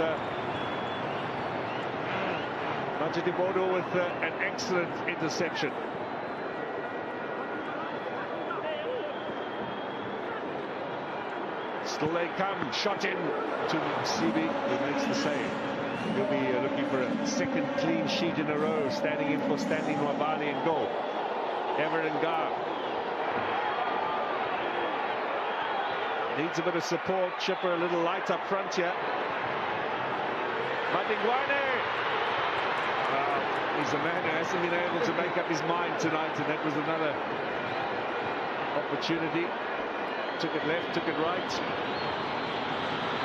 Majidimodo with an excellent interception. Still they come, shot in to CB, who makes the save. He'll be looking for a second clean sheet in a row, standing in for Stanley Nwabali in goal. Everton Gar needs a bit of support. Chippa a little light up front here. Madingwane! He's a man who hasn't been able to make up his mind tonight, and that was another opportunity. Took it left, took it right.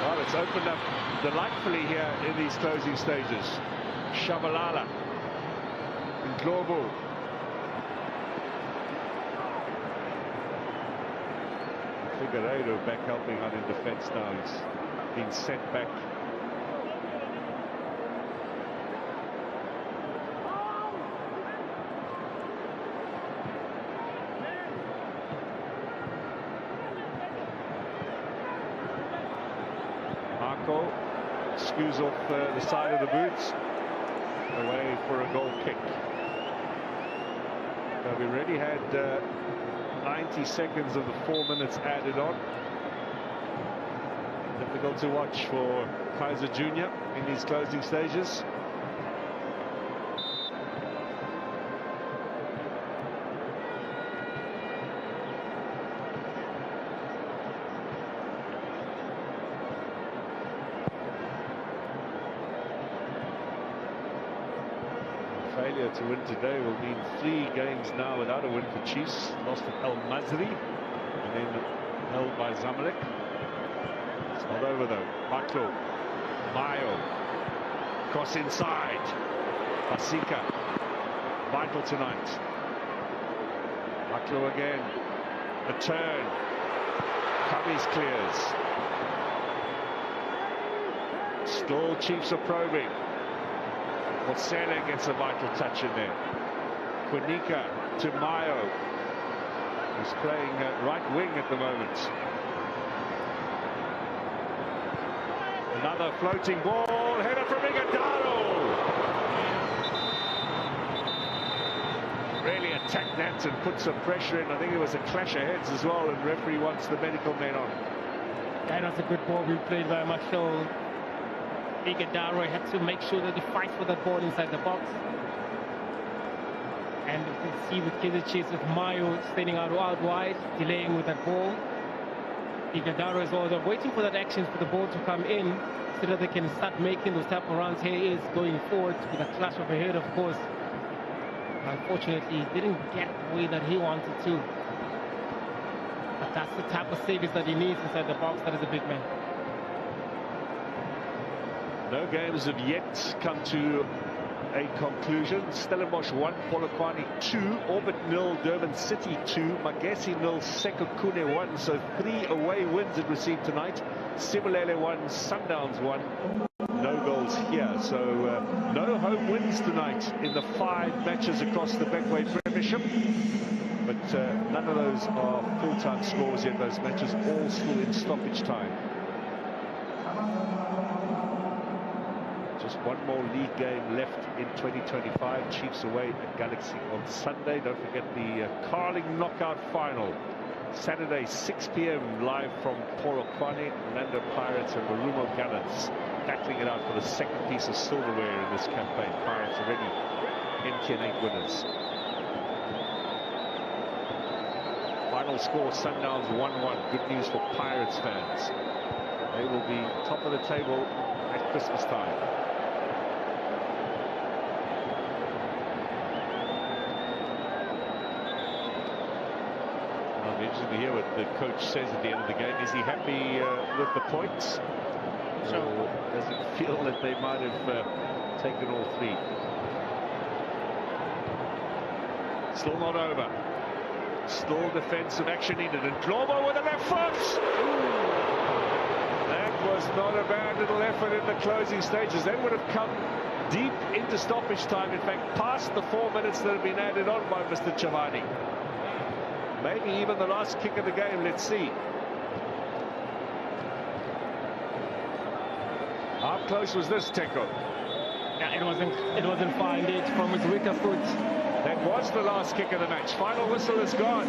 Well, it's opened up delightfully here in these closing stages. Shabalala and Globo. Figueiredo back helping out in defence now. He's been sent back. Skews off the side of the boots, away for a goal kick. So we already had 90 seconds of the 4 minutes added on. Difficult to watch for Kaizer Jr. in these closing stages. Failure to win today will mean 3 games now without a win for Chiefs. Lost to El Mazri and then held by Zamalek. It's not over though. Baklo, Mayo, cross inside. Basika, vital tonight. Baklo again. A turn. Cummings clears. Still Chiefs are probing. Sele gets a vital touch in there. Kwanika to Mayo, who's playing right wing at the moment. Another floating ball, header from Igadaro. Really attacked that and put some pressure in. I think it was a clash of heads as well, and referee wants the medical men on. That was a good ball being played by Marshall. Igadaro had to make sure that he fights for that ball inside the box. And you can see with Kaizer Chiefs with Mayo standing out wide, delaying with that ball. Igadaro is also waiting for that action for the ball to come in so that they can start making those type of runs. Here he is going forward with a clash of a head, of course. Unfortunately, he didn't get the way that he wanted to. But that's the type of service that he needs inside the box. That is a big man. No games have yet come to a conclusion. Stellenbosch 1, Polokwane 2, Orbit 0, Durban City 2, Magesi 0, Sekhukhune 1. So 3 away wins it received tonight. Sibulele 1, Sundowns 1. No goals here. So no home wins tonight in the 5 matches across the Betway Premiership. But None of those are full-time scores yet. Those matches all still in stoppage time. Just one more league game left in 2025. Chiefs away at Galaxy on Sunday. Don't forget the Carling knockout final. Saturday, 6 p.m. live from Polokwane. Orlando Pirates and Marumo Gallants battling it out for the second piece of silverware in this campaign. Pirates already MTN 8 winners. Final score, Sundowns 1-1. Good news for Pirates fans. They will be top of the table at Christmas time. Interesting to hear what the coach says at the end of the game. Is he happy with the points? Sure. Or does he feel that they might have taken all three? Still not over. Still defensive action needed. And Globo with the left foot! That was not a bad little effort in the closing stages. They would have come deep into stoppage time. In fact, past the 4 minutes that have been added on by Mr. Chavani. Maybe even the last kick of the game. Let's see. How close was this, Teko? Yeah, it wasn't far indeed from his weaker foot. That was the last kick of the match. Final whistle is gone.